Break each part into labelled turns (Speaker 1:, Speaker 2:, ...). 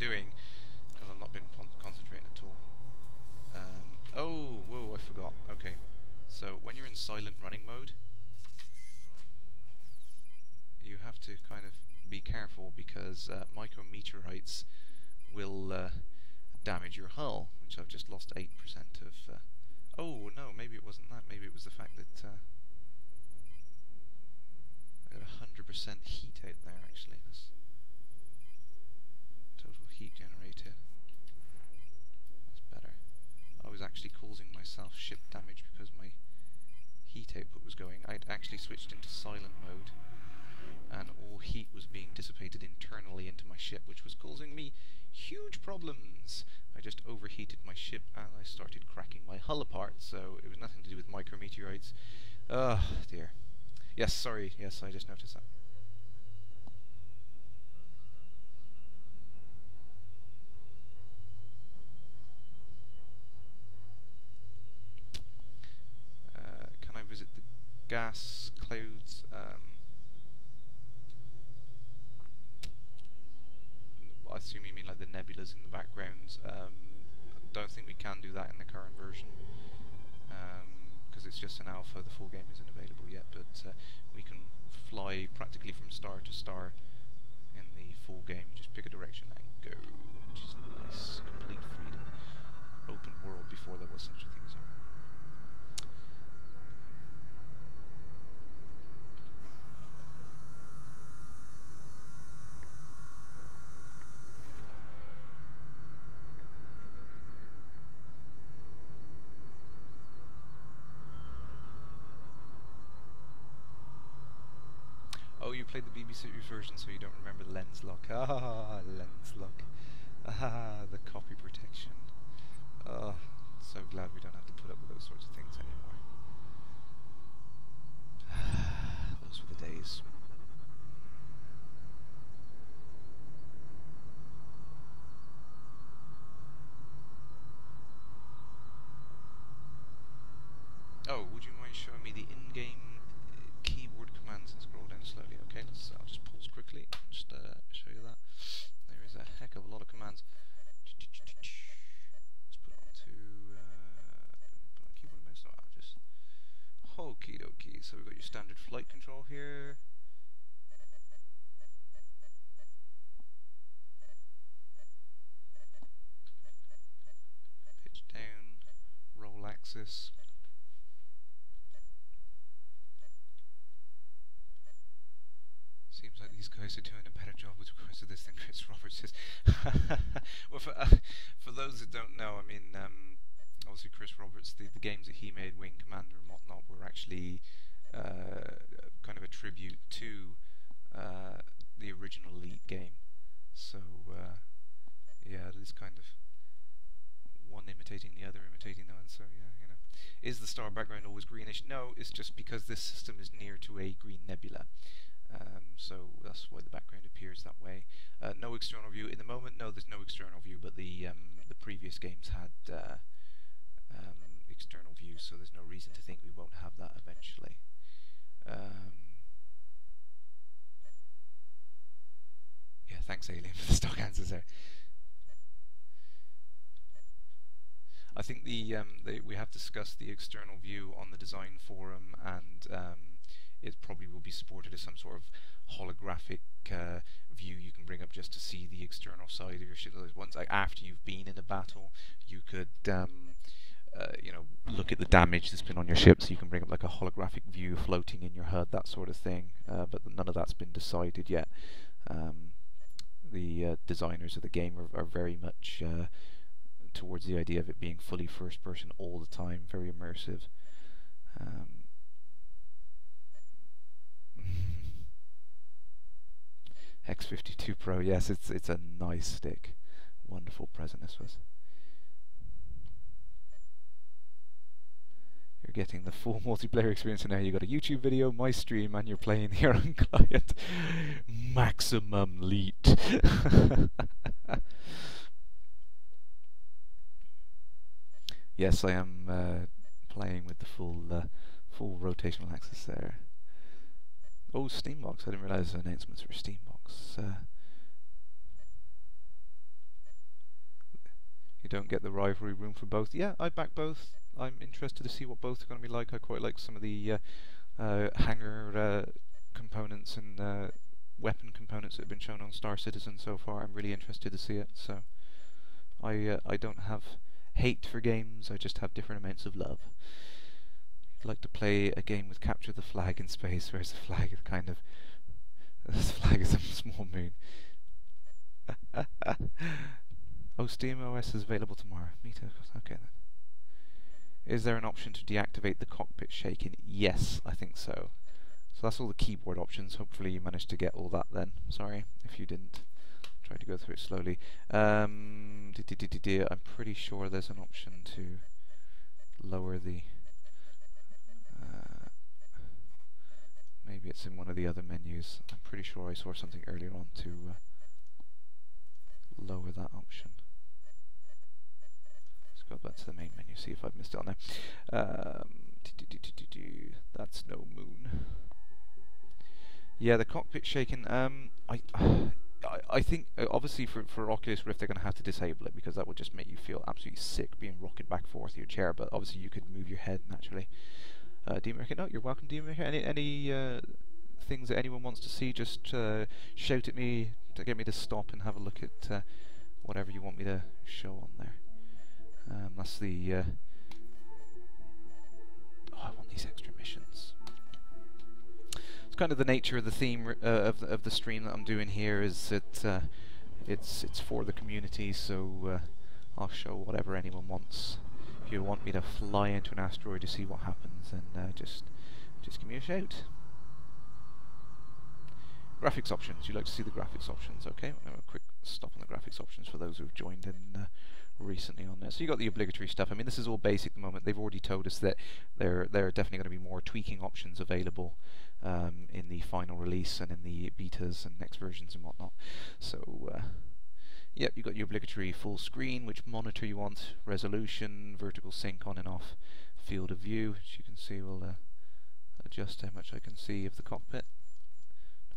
Speaker 1: doing, because I've not been concentrating at all. Oh, whoa, I forgot. Okay, so when you're in silent running mode, you have to kind of be careful because micrometeorites will damage your hull, which I've just lost 8% of. Oh no, maybe it wasn't that. Maybe it was the fact that I got 100% heat out there. Actually, that's total heat generated. That's better. I was actually causing myself ship damage because my heat output was going. I'd actually switched into silent mode, and all heat was being dissipated internally into my ship, which was causing me huge problems. I just overheated my ship and I started cracking my hull apart, so it was nothing to do with micrometeorites. Oh dear. Yes, sorry, yes, I just noticed that. Can I visit the gas clouds? I assume you mean like the nebulas in the background. Don't think we can do that in the current version because it's just an alpha. The full game isn't available yet, but we can fly practically from star to star in the full game. Just pick a direction and go, which is nice, complete freedom, open world before there was such a thing as that. Oh, you played the BBC version, so you don't remember the lens lock. Ah, lens lock. Ah, the copy protection. Oh, so glad we don't have to put up with those sorts of things anymore. Those were the days. Oh, would you mind showing me the in-game keyboard commands and scroll down slowly? Okay, I'll just pause quickly and just show you that. There is a heck of a lot of commands. Let's put it onto keyboard and mouse. No, I'll just okie dokie. So we've got your standard flight control here. Pitch down, roll axis. Seems like these guys are doing a better job with regards to this than Chris Roberts is. Well, for those that don't know, I mean, obviously Chris Roberts, the games that he made, Wing Commander and whatnot, were actually kind of a tribute to the original Elite game. So, yeah, it is kind of one imitating the other, imitating the one. So, yeah, you know. Is the star background always greenish? No, it's just because this system is near to a green nebula. So that's why the background appears that way. No external view. In the moment, no, there's no external view, but the previous games had external views, so there's no reason to think we won't have that eventually. Yeah, thanks Alien for the stock answers there. I think we have discussed the external view on the design forum, and it probably will be supported as some sort of holographic view you can bring up just to see the external side of your ship. Once, like, after you've been in a battle, you could you know, look at the damage that's been on your ship, so you can bring up like a holographic view floating in your HUD, that sort of thing. But none of that's been decided yet. The designers of the game are very much towards the idea of it being fully first person all the time, very immersive. X52 Pro, yes, it's a nice stick. Wonderful present this was. You're getting the full multiplayer experience, and now you got a YouTube video, my stream, and you're playing your own client. Maximum leet. Yes, I am playing with the full rotational axis there. Oh, Steambox! I didn't realise the announcements for Steambox. You don't get the rivalry room for both. Yeah, I back both. I'm interested to see what both are going to be like. I quite like some of the hangar components and weapon components that have been shown on Star Citizen so far. I'm really interested to see it. So I don't have hate for games. I just have different amounts of love. I'd like to play a game with capture the flag in space, whereas the flag is kind of this flag is a small moon. Oh, SteamOS is available tomorrow. Me too. Okay then. Is there an option to deactivate the cockpit shaking? Yes, I think so. So that's all the keyboard options. Hopefully you managed to get all that then. Sorry if you didn't. Try to go through it slowly. I'm pretty sure there's an option to lower the... maybe it's in one of the other menus. I'm pretty sure I saw something earlier on to lower that option. Let's go back to the main menu, see if I've missed it on there. That's no moon. Yeah, the cockpit shaking. I think obviously for Oculus Rift they're going to have to disable it, because that would just make you feel absolutely sick being rocketed back and forth in your chair. But obviously you could move your head naturally. Demarker, no, you're welcome, Demarker. Any things that anyone wants to see, just shout at me to get me to stop and have a look at whatever you want me to show on there. That's the... oh, I want these extra missions. It's kind of the nature of the theme of the stream that I'm doing here, is that it's for the community, so I'll show whatever anyone wants. If you want me to fly into an asteroid to see what happens, then just give me a shout. Graphics options. You like to see the graphics options? Okay, we'll have a quick stop on the graphics options for those who've joined in recently on there. So you got the obligatory stuff. I mean, this is all basic at the moment. They've already told us that there are definitely going to be more tweaking options available in the final release and in the betas and next versions and whatnot. So yep, you got your obligatory full screen, which monitor you want, resolution, vertical sync on and off, field of view, which you can see will adjust how much I can see of the cockpit.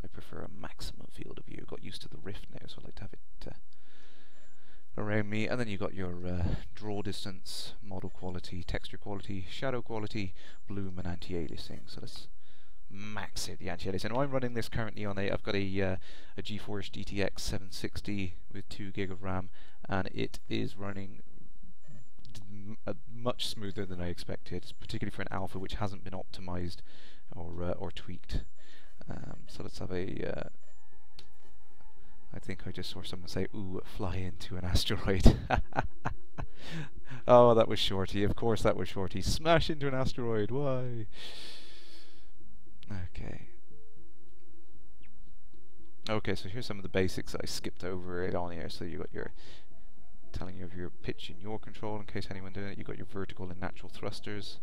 Speaker 1: I prefer a maximum field of view. Got used to the Rift now, so I like to have it around me. And then you got your draw distance, model quality, texture quality, shadow quality, bloom, and anti-aliasing. So let's max it, the anti-aliasing. Now I'm running this currently on I've got a GeForce GTX 760 with 2 GB of RAM, and it is running much smoother than I expected, particularly for an alpha which hasn't been optimized or tweaked. So let's have a... I think I just saw someone say, ooh, fly into an asteroid. Oh, that was Shorty. Of course that was Shorty. Smash into an asteroid. Why? Okay. Okay, so here's some of the basics that I skipped over it on here. So you got your... telling you of your pitch in your control, in case anyone doing it. You got your vertical and natural thrusters.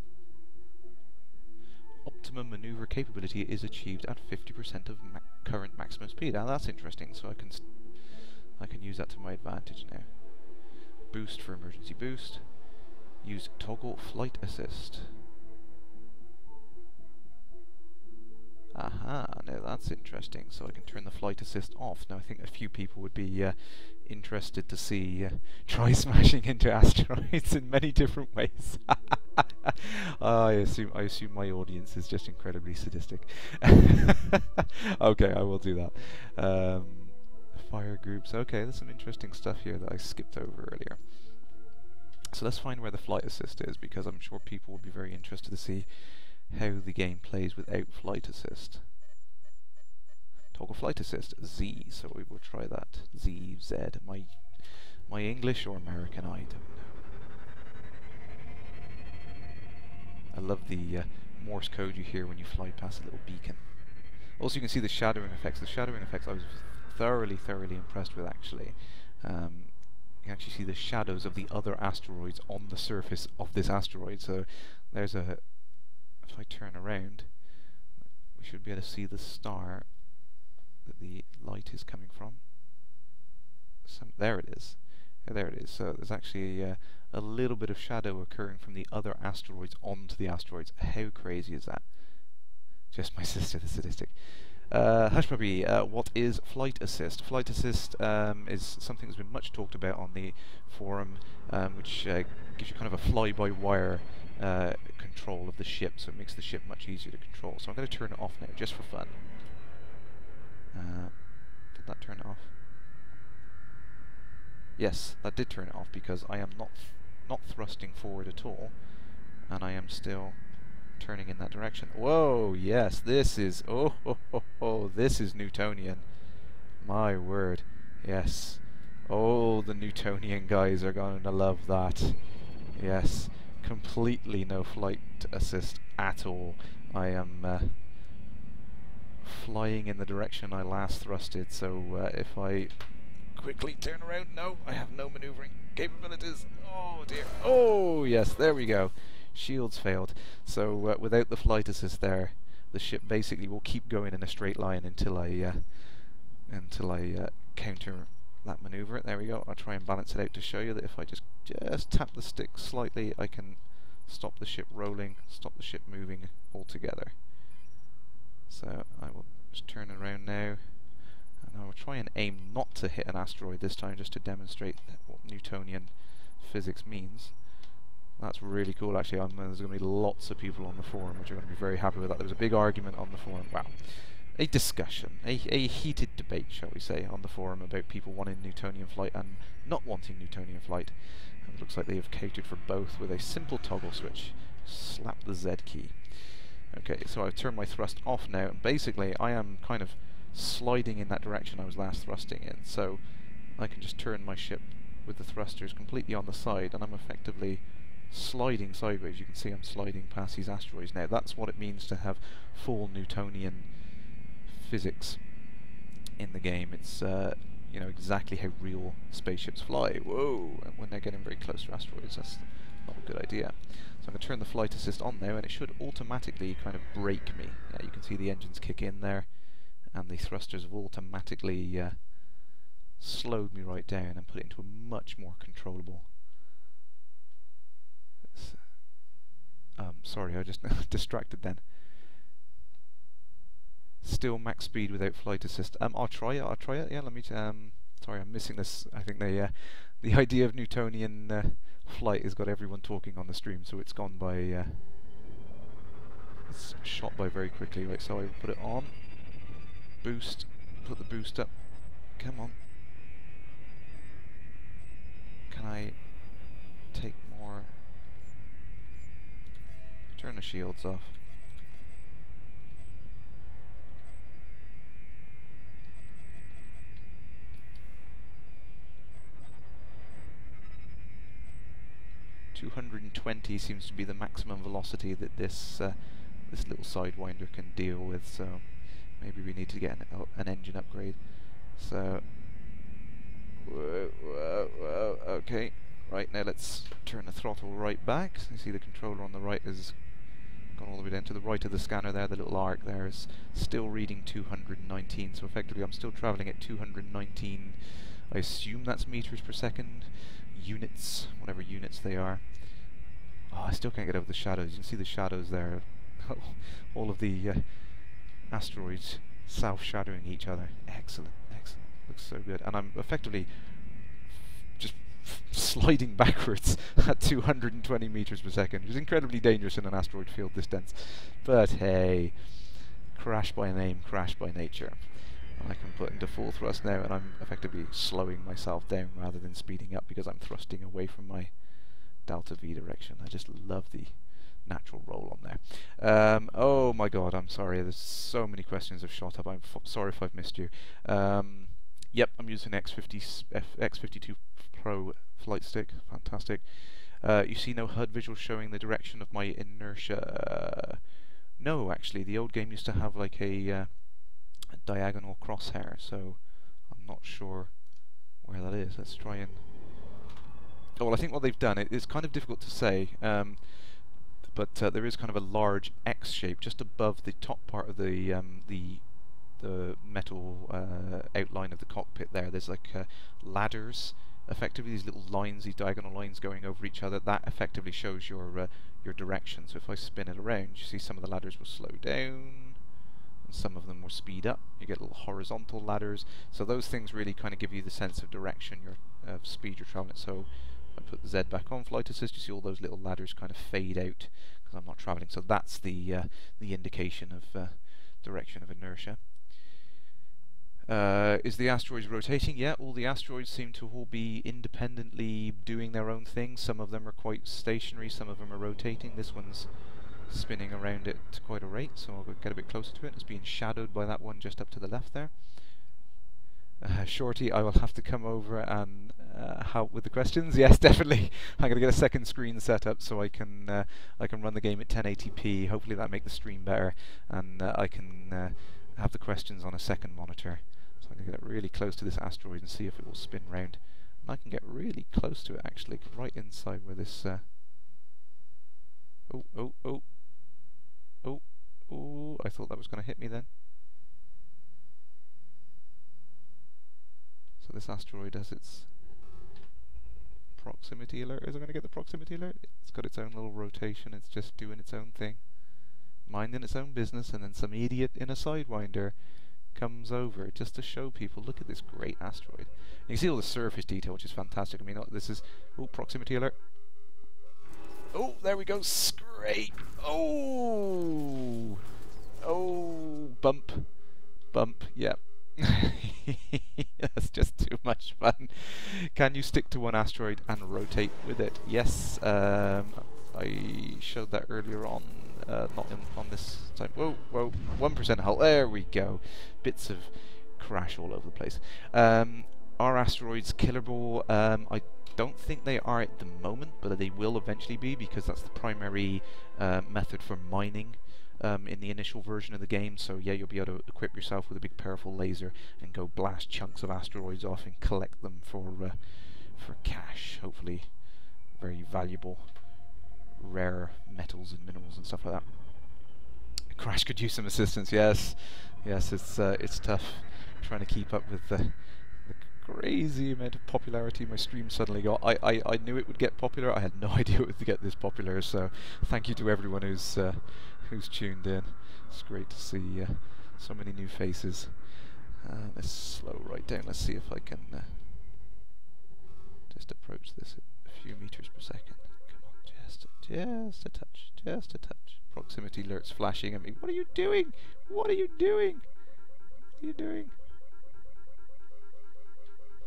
Speaker 1: Optimum maneuver capability is achieved at 50% of current maximum speed. Now that's interesting, so I can use that to my advantage now. Boost for emergency boost. Use toggle flight assist. Aha, now that's interesting. So I can turn the flight assist off. Now I think a few people would be interested to see try smashing into asteroids in many different ways. I assume my audience is just incredibly sadistic. Okay, I will do that. Fire groups. Okay, there's some interesting stuff here that I skipped over earlier. So let's find where the flight assist is, because I'm sure people will be very interested to see how the game plays without flight assist. Toggle flight assist, Z, so we will try that. Z, Z. My English or American, I don't know. I love the Morse code you hear when you fly past a little beacon. Also, you can see the shadowing effects. The shadowing effects I was thoroughly impressed with, actually. You can actually see the shadows of the other asteroids on the surface of this asteroid. So there's a... if I turn around, we should be able to see the star that the light is coming from. There it is. There it is. So there's actually a little bit of shadow occurring from the other asteroids onto the asteroids. How crazy is that? Just my sister, the sadistic. Hush Puppy, what is flight assist? Flight assist is something that's been much talked about on the forum, which gives you kind of a fly-by-wire control of the ship, so it makes the ship much easier to control. So I'm going to turn it off now, just for fun. Did that turn it off? Yes, that did turn it off, because I am not thrusting forward at all, and I am still turning in that direction. Whoa, yes, this is, this is Newtonian. My word, yes. Oh, the Newtonian guys are going to love that. Yes, completely no flight assist at all. I am flying in the direction I last thrusted, so if I quickly turn around, no, I have no maneuvering capabilities. Oh dear. Oh yes, there we go. Shields failed. So without the flight assist there, the ship basically will keep going in a straight line until I counter that maneuver. There we go. I'll try and balance it out to show you that if I just tap the stick slightly, I can stop the ship rolling, stop the ship moving altogether. So I will just turn around now, and I will try and aim not to hit an asteroid this time, just to demonstrate what Newtonian physics means. That's really cool, actually. There's going to be lots of people on the forum which are going to be very happy with that. There was a big argument on the forum. Wow. A discussion, a heated debate, shall we say, on the forum about people wanting Newtonian flight and not wanting Newtonian flight. And it looks like they have catered for both with a simple toggle switch. Slap the Z key. Okay, so I've turned my thrust off now, and basically I am kind of sliding in that direction I was last thrusting in. So I can just turn my ship with the thrusters completely on the side, and I'm effectively sliding sideways. You can see I'm sliding past these asteroids now. That's what it means to have full Newtonian physics in the game. It's you know, exactly how real spaceships fly. Whoa! And when they're getting very close to asteroids, that's not a good idea. So I'm going to turn the flight assist on now, and it should automatically kind of brake me. Yeah, you can see the engines kick in there, and the thrusters have automatically slowed me right down and put it into a much more controllable. Sorry, I just distracted then. Still max speed without flight assist. I'll try it. Yeah, let me. Sorry, I'm missing this. I think the idea of Newtonian flight has got everyone talking on the stream, so it's gone by. It's shot by very quickly. Right, so I will put it on. Boost. Put the boost up. Come on. Can I take more? Turn the shields off. .220 seems to be the maximum velocity that this this little sidewinder can deal with. So maybe we need to get an engine upgrade. So whoa, okay. Right, now let's turn the throttle right back. So you see the controller on the right has gone all the way down to the right of the scanner there. The little arc there is still reading 219, so effectively I'm still travelling at 219, I assume that's meters per second, units, whatever units they are. Oh, I still can't get over the shadows. You can see the shadows there. All of the asteroids self-shadowing each other. Excellent, excellent. Looks so good. And I'm effectively just sliding backwards at 220 meters per second, which is incredibly dangerous in an asteroid field this dense. But hey, crash by name, crash by nature. And I can put into full thrust now, and I'm effectively slowing myself down rather than speeding up because I'm thrusting away from my delta V direction. I just love the natural roll on there. Oh my god, I'm sorry, there's so many questions have shot up. I'm sorry if I've missed you. Yep, I'm using X52 Pro flight stick. Fantastic. You see no HUD visual showing the direction of my inertia. No, actually, the old game used to have like a diagonal crosshair, so I'm not sure where that is. Let's try and... Oh, well, I think what they've done, it's kind of difficult to say, but there is kind of a large X shape just above the top part of the metal outline of the cockpit there. There's like ladders, effectively these little lines, these diagonal lines going over each other. That effectively shows your direction. So if I spin it around, you see some of the ladders will slow down, some of them will speed up. You get little horizontal ladders. So those things really kind of give you the sense of direction, speed you're traveling. So I put the Z back on flight assist. You see all those little ladders kind of fade out because I'm not traveling. So that's the indication of direction of inertia. Is the asteroids rotating? Yeah, all the asteroids seem to all be independently doing their own thing. Some of them are quite stationary, some of them are rotating. This one's spinning around at quite a rate, so I'll get a bit closer to it. It's being shadowed by that one just up to the left there. Shorty, I will have to come over and help with the questions. Yes, definitely. I'm going to get a second screen set up so I can run the game at 1080p. Hopefully that'll make the stream better, and I can have the questions on a second monitor. So I'm going to get really close to this asteroid and see if it will spin round. And I can get really close to it actually, right inside where this... Oh, I thought that was going to hit me then. So this asteroid has its proximity alert. Is it going to get the proximity alert? It's got its own little rotation. It's just doing its own thing, minding its own business, and then some idiot in a Sidewinder comes over just to show people, look at this great asteroid. And you can see all the surface detail, which is fantastic. I mean, this is... Oh, proximity alert. Oh, there we go. Scrape. Oh! Oh! Bump. Bump. Yep. That's just too much fun. Can you stick to one asteroid and rotate with it? Yes. I showed that earlier on. Not on this time. Whoa, whoa. 1% hull. There we go. Bits of crash all over the place. Are asteroids killable? I don't think they are at the moment, but they will eventually be, because that's the primary method for mining in the initial version of the game. So yeah, you'll be able to equip yourself with a big powerful laser and go blast chunks of asteroids off and collect them for cash. Hopefully, very valuable, rare metals and minerals and stuff like that. Crash could use some assistance. Yes, yes, it's tough trying to keep up with the crazy amount of popularity my stream suddenly got. I knew it would get popular. I had no idea it would get this popular. So thank you to everyone who's tuned in. It's great to see so many new faces. Let's slow right down. Let's see if I can just approach this at a few meters per second. Come on, just a touch, just a touch. Proximity alerts flashing at me. What are you doing? What are you doing? What are you doing?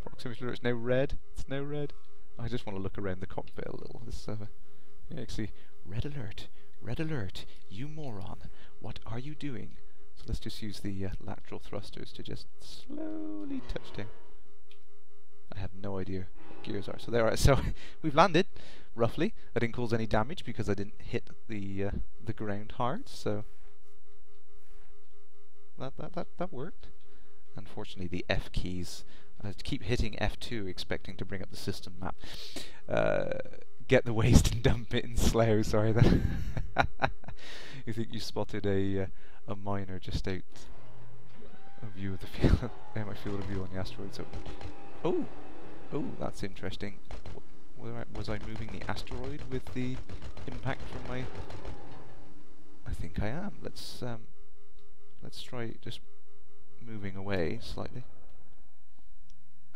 Speaker 1: Proximity alert is now red. It's now red. I just want to look around the cockpit a little. This, yeah, you can see red alert. Red alert. You moron. What are you doing? So let's just use the lateral thrusters to just slowly touch down. I have no idea what gears are. So there are. So we've landed, roughly. I didn't cause any damage because I didn't hit the ground hard. So that worked. Unfortunately, the F keys. I keep hitting F2 expecting to bring up the system map. Get the waste and dump it in Slough. Sorry, that you think you spotted a miner just out a view of the field, my field of view on the asteroid. So, oh, that's interesting. Was I moving the asteroid with the impact from my? I think I am. Let's try just moving away slightly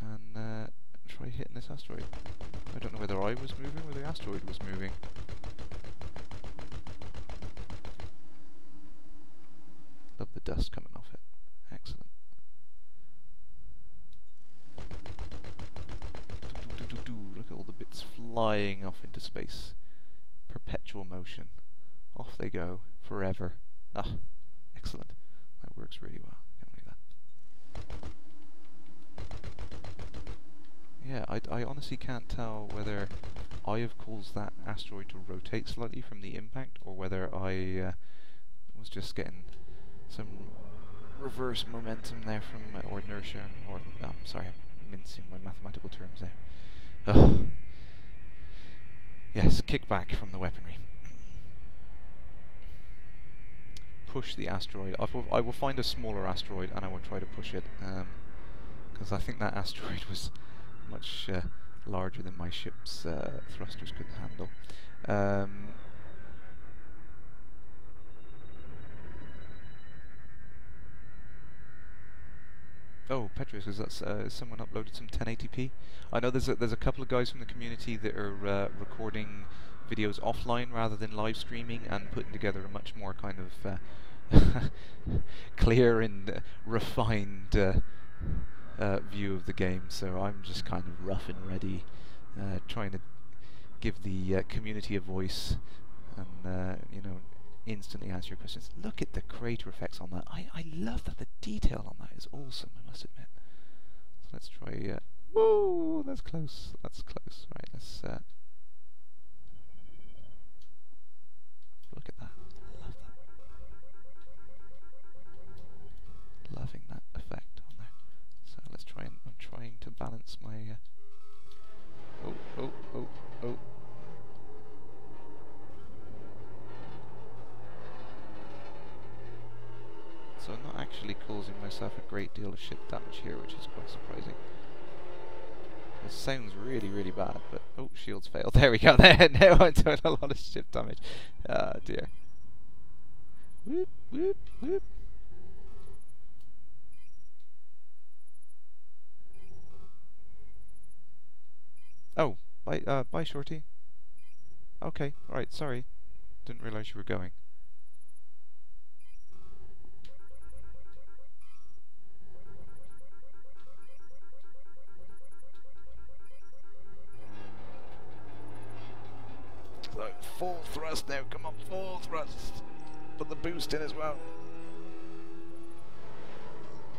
Speaker 1: and try hitting this asteroid. I don't know whether I was moving or the asteroid was moving. Love the dust coming off it. Excellent. Look at all the bits flying off into space. Perpetual motion. Off they go forever. Ah, excellent. That works really well. Yeah, I honestly can't tell whether I have caused that asteroid to rotate slightly from the impact, or whether I was just getting some reverse momentum there from or inertia, or sorry, I'm mincing my mathematical terms there. Ugh. Yes, kickback from the weaponry. Push the asteroid. I will find a smaller asteroid and I will try to push it, because I think that asteroid was much larger than my ship's thrusters could handle. Oh, Petrus, is that someone uploaded some 1080p? I know there's a couple of guys from the community that are recording videos offline rather than live streaming and putting together a much more kind of clear and refined view of the game. So I'm just kind of rough and ready, trying to give the community a voice and you know, instantly answer your questions. Look at the crater effects on that. I love that. The detail on that is awesome, I must admit. So let's try. Whoa, that's close. That's close. Right, let's look at that. Love that. Loving that effect on there. So let's try and I'm trying to balance my. Oh. So I'm not actually causing myself a great deal of ship damage here, which is quite surprising. It sounds really, really bad, but oh, shields failed. There we go. There, now I'm doing a lot of ship damage. Ah, dear. Whoop, whoop, whoop. Oh, bye, Shorty. Okay, alright, sorry. Didn't realise you were going. So, full thrust now, come on, full thrust. Put the boost in as well.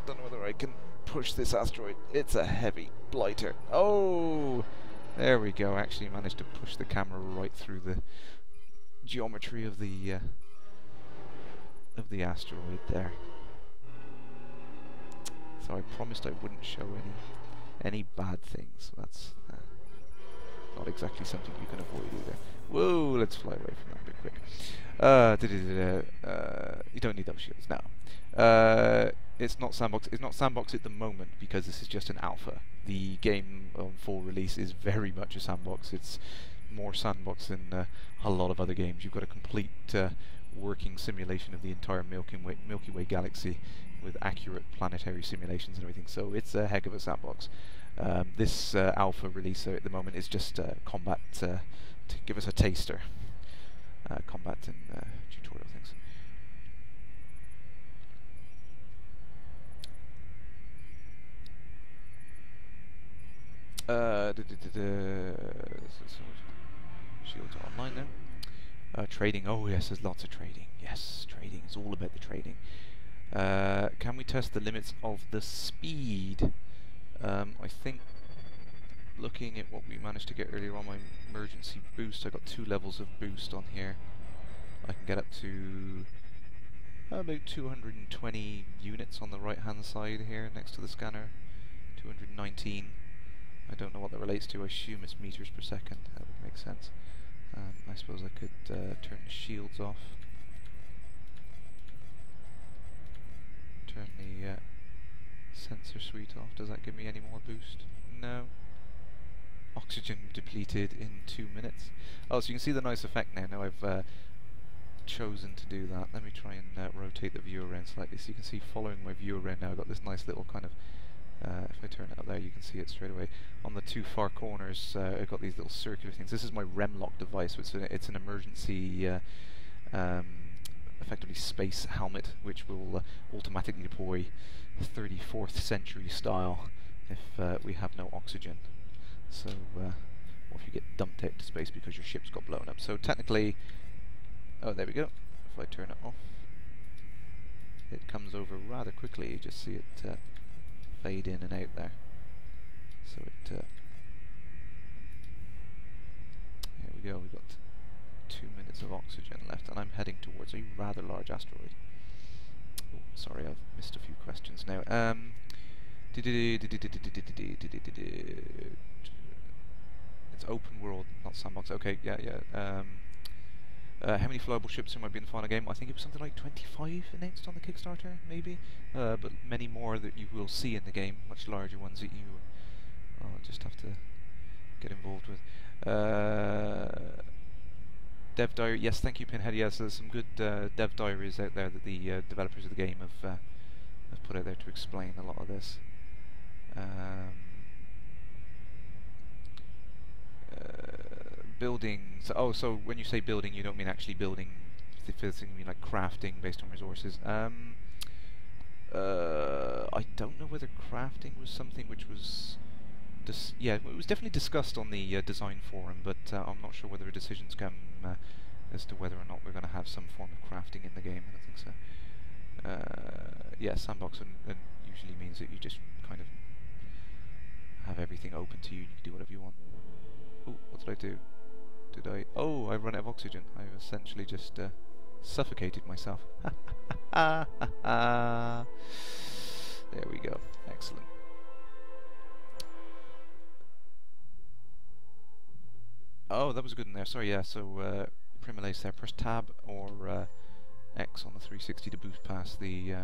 Speaker 1: Don't know whether I can push this asteroid. It's a heavy blighter. Oh! There we go, actually managed to push the camera right through the geometry of the asteroid there. So I promised I wouldn't show any bad things. That's not exactly something you can avoid either. Whoa, let's fly away from that a bit quick. You don't need those shields now. It's not sandbox. It's not sandbox at the moment because this is just an alpha. The game on full release is very much a sandbox. It's more sandbox than a lot of other games. You've got a complete working simulation of the entire Milky Way galaxy with accurate planetary simulations and everything. So it's a heck of a sandbox. This alpha release at the moment is just combat to give us a taster. Combat and tutorial things. Shields are online now. Trading. Oh yes, there's lots of trading. Yes, trading. It's all about the trading. Can we test the limits of the speed? I think looking at what we managed to get earlier on my emergency boost, I got 2 levels of boost on here. I can get up to about 220 units on the right hand side here next to the scanner. 219. I don't know what that relates to. I assume it's meters per second. That would make sense. I suppose I could turn the shields off. Turn the sensor suite off. Does that give me any more boost? No. Oxygen depleted in 2 minutes. Oh, so you can see the nice effect now. Now I've chosen to do that. Let me try and rotate the view around slightly so you can see following my view around now I've got this nice little kind of if I turn it up there you can see it straight away. On the 2 far corners I've got these little circular things. This is my REM-lock device, so it's an emergency effectively space helmet which will automatically deploy 34th century style if we have no oxygen. So or if you get dumped out to space because your ship's got blown up. So technically, oh there we go, if I turn it off it comes over rather quickly. You just see it fade in and out there. So it here we go, we've got 2 minutes of oxygen left and I'm heading towards a rather large asteroid. Oh, sorry, I've missed a few questions now. It's open world, not sandbox. Okay, yeah. How many flyable ships there might be in the final game? I think it was something like 25 announced on the Kickstarter, maybe. But many more that you will see in the game, much larger ones that you just have to get involved with. Dev diary, yes, thank you, Pinhead. Yes, there's some good dev diaries out there that the developers of the game have put out there to explain a lot of this. building. So, oh, so when you say building, you don't mean actually building. The first thing you mean like crafting based on resources. I don't know whether crafting was something which was. Yeah, it was definitely discussed on the design forum, but I'm not sure whether a decision's come as to whether or not we're going to have some form of crafting in the game. I don't think so. Yeah, sandboxing usually means that you just kind of have everything open to you. You can do whatever you want. Oh, what did I do? Did I? Oh, I run out of oxygen. I've essentially just suffocated myself. There we go. Excellent. Oh, that was good in there. Sorry, yeah. So, Primulace there. Press Tab or X on the 360 to boost past the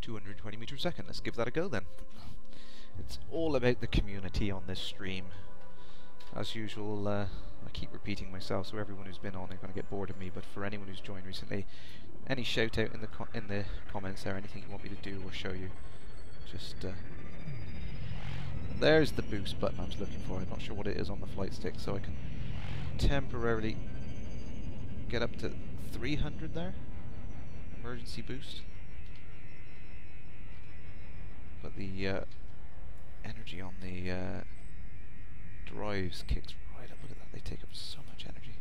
Speaker 1: 220 meters a second. Let's give that a go then. It's all about the community on this stream. As usual, I keep repeating myself, so everyone who's been on is going to get bored of me. But for anyone who's joined recently, any shout out in the comments there, anything you want me to do or show you, just there's the boost button I was looking for. I'm not sure what it is on the flight stick, so I can temporarily get up to 300 there. Emergency boost. But the energy on the drives kicks right up. Look at that, they take up so much energy.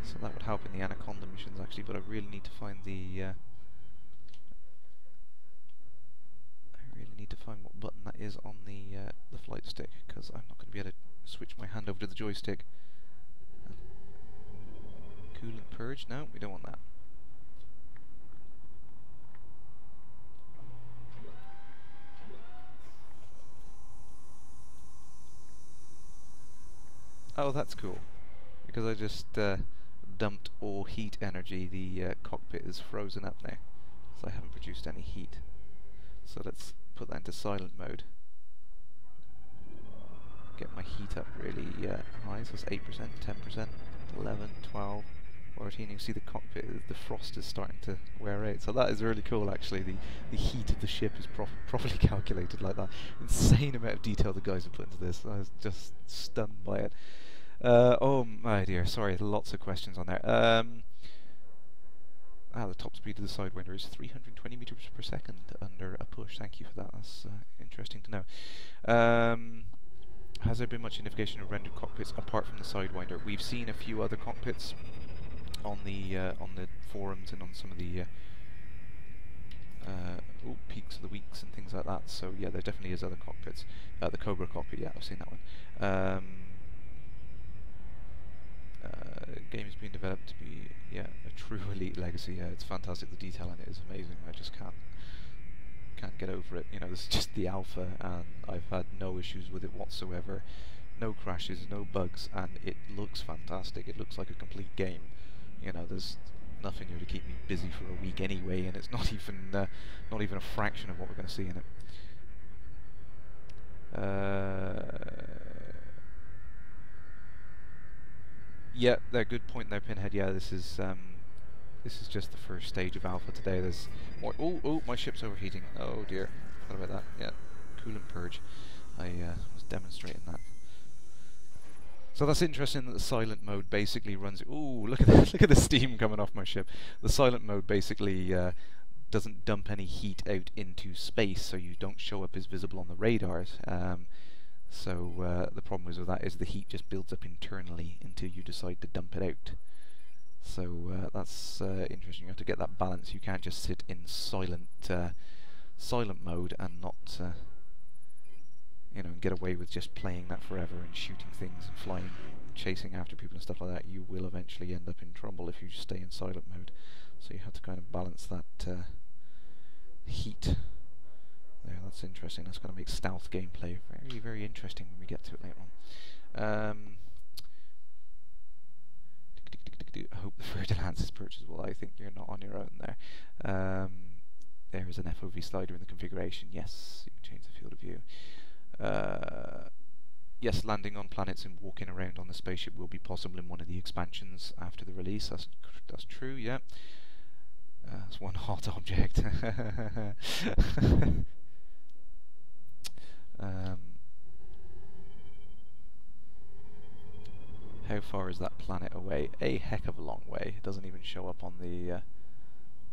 Speaker 1: So that would help in the Anaconda missions actually, but I really need to find the what button that is on the flight stick, because I'm not going to be able to switch my hand over to the joystick. Coolant purge? No, we don't want that. Oh, that's cool, because I just dumped all heat energy. The cockpit is frozen up now, so I haven't produced any heat. So let's put that into silent mode. Get my heat up really high, so it's 8%, 10%, 11, 12, 14. You can see the cockpit, the frost is starting to wear out. So that is really cool actually. The heat of the ship is properly calculated like that. Insane amount of detail the guys have put into this. I was just stunned by it. Oh my dear, sorry, lots of questions on there. The top speed of the Sidewinder is 320 meters per second under a push. Thank you for that. That's interesting to know. Has there been much indication of rendered cockpits apart from the Sidewinder? We've seen a few other cockpits on the forums and on some of the peaks of the weeks and things like that. So yeah, there definitely is other cockpits. The Cobra cockpit, yeah, I've seen that one. Game is being developed to be a true elite legacy. Yeah, it's fantastic. The detail in it is amazing. I just can't get over it. You know, this is just the alpha, and I've had no issues with it whatsoever. No crashes, no bugs, and it looks fantastic. It looks like a complete game. You know, there's nothing here to keep me busy for a week anyway, and it's not even a fraction of what we're going to see in it. Yeah, good point there, Pinhead. Yeah, this is just the first stage of alpha today. There's more. Oh, my ship's overheating. Oh dear, what about that? Yeah, coolant purge. I was demonstrating that. So that's interesting that the silent mode basically runs. Ooh, look at that! Look at the steam coming off my ship. The silent mode basically doesn't dump any heat out into space, so you don't show up as visible on the radars. So the problem with that is the heat just builds up internally until you decide to dump it out. So that's interesting. You have to get that balance. You can't just sit in silent mode and not, and get away with just playing that forever and shooting things and flying, chasing after people and stuff like that. You will eventually end up in trouble if you just stay in silent mode. So you have to kind of balance that heat. There, that's interesting. That's going to make stealth gameplay very, very interesting when we get to it later on. I hope the Ferdinand is purchasable. I think you're not on your own there. There is an FOV slider in the configuration. Yes, you can change the field of view. yes, landing on planets and walking around on the spaceship will be possible in one of the expansions after the release. That's true, yeah. That's one hot object. How far is that planet away? A heck of a long way. It doesn't even show up on the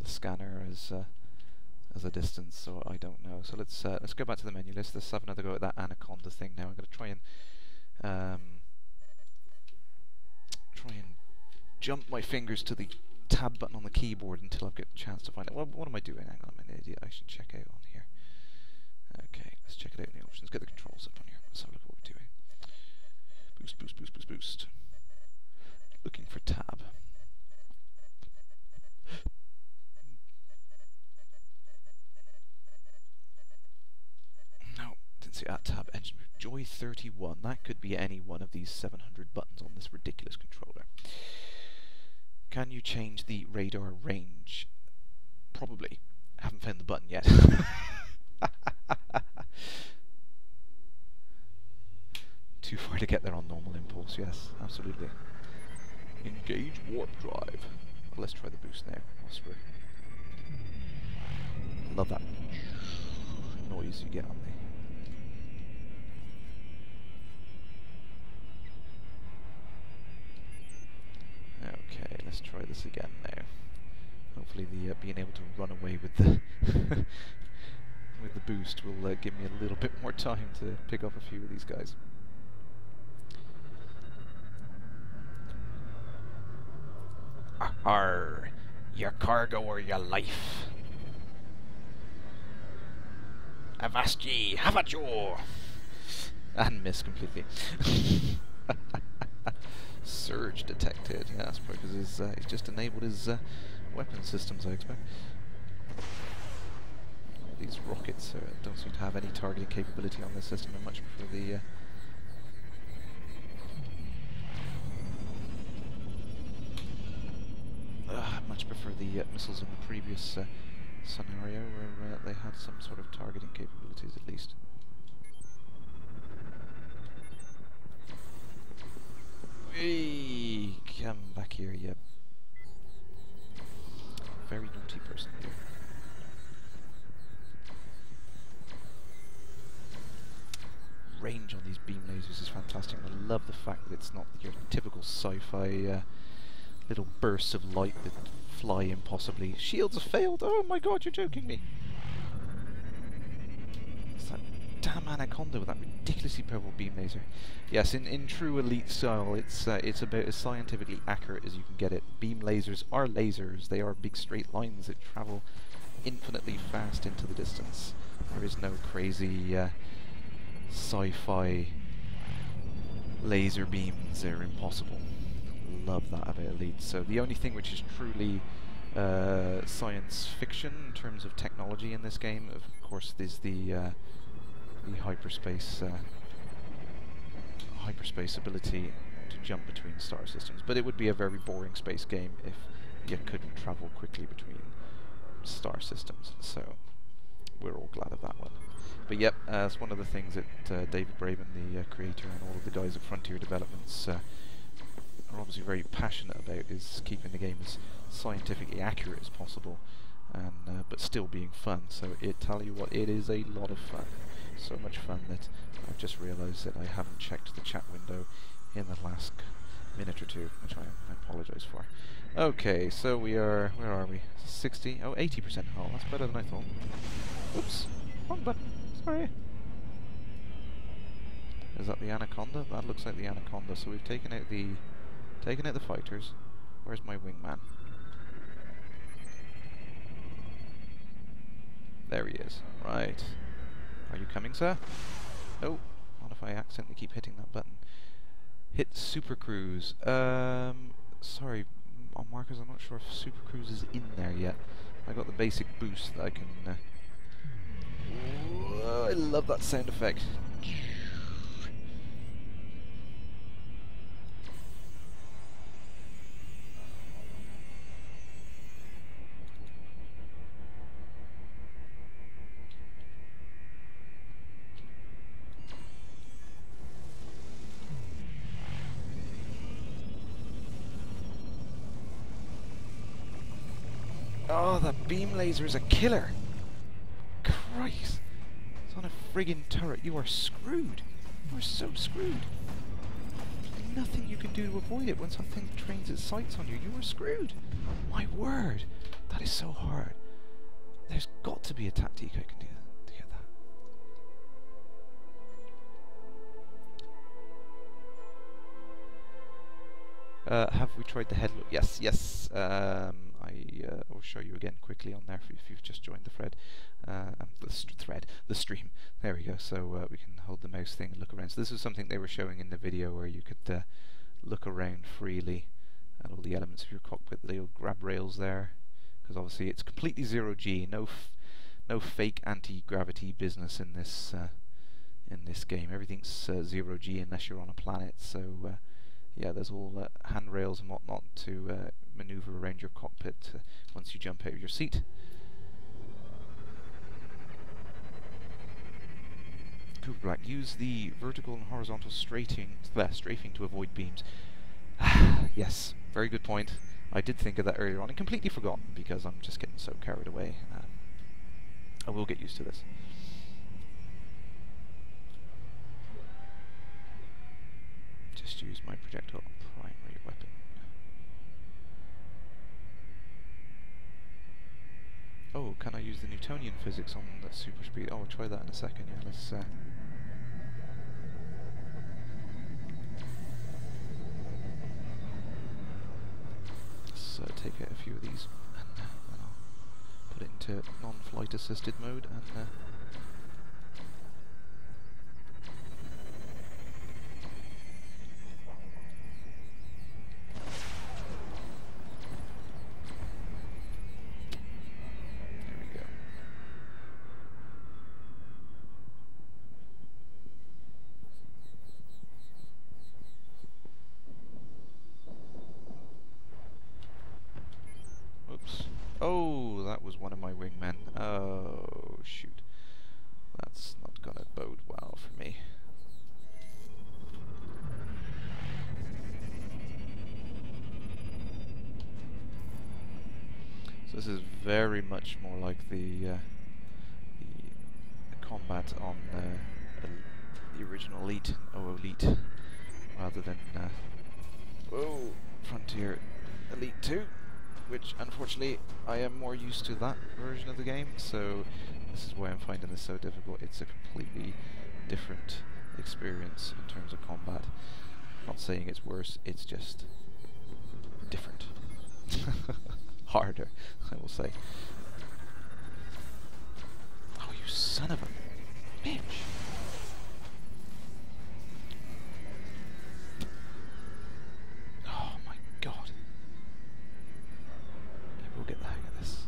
Speaker 1: scanner as a distance, so I don't know. So let's go back to the menu list. Let's have another go at that Anaconda thing now. I'm going to try and jump my fingers to the tab button on the keyboard until I've got a chance to find out. What am I doing? Hang on, I'm an idiot. I should check out on here. Okay, let's check it out in the options. Get the controls up on here. Let's have a look at what we're doing. Boost, boost, boost, boost, boost. Looking for tab. No, didn't see that tab. Engine Joy 31. That could be any one of these 700 buttons on this ridiculous controller. Can you change the radar range? Probably. I haven't found the button yet. Too far to get there on normal impulse, yes, absolutely. Engage warp drive. Well, let's try the boost now. Love that noise you get on the... Okay, let's try this again now. Hopefully the being able to run away with the with the boost will give me a little bit more time to pick off a few of these guys. Arr, your cargo or your life. Avast ye, have at you! And miss completely. Surge detected. Yeah, that's probably because he's just enabled his weapon systems, I expect. These rockets don't seem to have any targeting capability on this system. I much prefer the... much prefer the missiles in the previous scenario where they had some sort of targeting capabilities at least. Hey, come back here, you very naughty person here. Range on these beam lasers is fantastic. I love the fact that it's not your typical sci-fi little bursts of light that fly impossibly. Shields have failed! Oh my god, you're joking me! It's that damn Anaconda with that ridiculously powerful beam laser. Yes, in true Elite style, it's about as scientifically accurate as you can get it. Beam lasers are lasers. They are big straight lines that travel infinitely fast into the distance. There is no crazy sci-fi laser beams. They're impossible. Love that about Elite. So the only thing which is truly science fiction in terms of technology in this game, of course, is the hyperspace ability to jump between star systems. But it would be a very boring space game if you couldn't travel quickly between star systems. So we're all glad of that one. But yep, it's one of the things that David Braben, the creator, and all of the guys at Frontier Developments are obviously very passionate about, is keeping the game as scientifically accurate as possible, and but still being fun. So tell you what, it is a lot of fun. So much fun that I've just realised that I haven't checked the chat window in the last minute or two, which I apologise for. Okay, so we are, where are we? 60? Oh, 80% hull. That's better than I thought. Oops, wrong button. Sorry. Is that the Anaconda? That looks like the Anaconda. So we've taken out the fighters. Where's my wingman? There he is. Right. Are you coming, sir? Oh, what if I accidentally keep hitting that button? Hit Super Cruise. Sorry, Marcus, I'm not sure if Super Cruise is in there yet. I got the basic boost that I can... I love that sound effect. Oh, that beam laser is a killer! Christ! It's on a friggin' turret. You are screwed! You are so screwed! There's nothing you can do to avoid it when something trains its sights on you. You are screwed! My word! That is so hard. There's got to be a tactique I can do to get that. Have we tried the head look? Yes, yes. I will show you again quickly on there if you've just joined the the stream. There we go. So we can hold the mouse thing and look around. So this is something they were showing in the video where you could look around freely at all the elements of your cockpit. The little grab rails there, because obviously it's completely zero G. No fake anti-gravity business in this game. Everything's zero G unless you're on a planet. So yeah, there's all handrails and whatnot to maneuver around your cockpit once you jump out of your seat. Cooper Black, use the vertical and horizontal strafing to avoid beams. Yes, very good point. I did think of that earlier on and completely forgotten because I'm just getting so carried away. I will get used to this. Just use my projectile primary weapon. Oh, can I use the Newtonian physics on the super speed? Oh, I'll try that in a second. Yeah, let's take out a few of these and then I'll put it into non-flight assisted mode and there we go. Oops. Oh, that was one of my wingmen. Oh, shoot. That's not gonna bode well for me. So this is very much more like the combat on the original Elite, Elite, rather than Frontier Elite 2. Which, unfortunately, I am more used to that version of the game, so this is why I'm finding this so difficult. It's a completely different experience in terms of combat. I'm not saying it's worse, it's just different. Harder, I will say. Oh, you son of a bitch! Oh my god. We'll get the hang of this.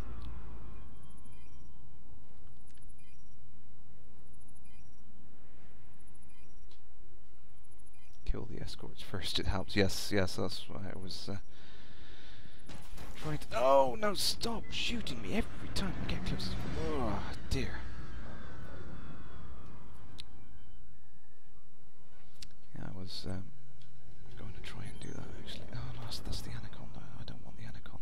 Speaker 1: Kill the escorts first, it helps. Yes, yes, that's why I was trying to... Oh, no, stop shooting me every time I get close. Oh, dear. Yeah, I was going to try and do that, actually. Oh, no, that's the Anaconda. I don't want the Anaconda.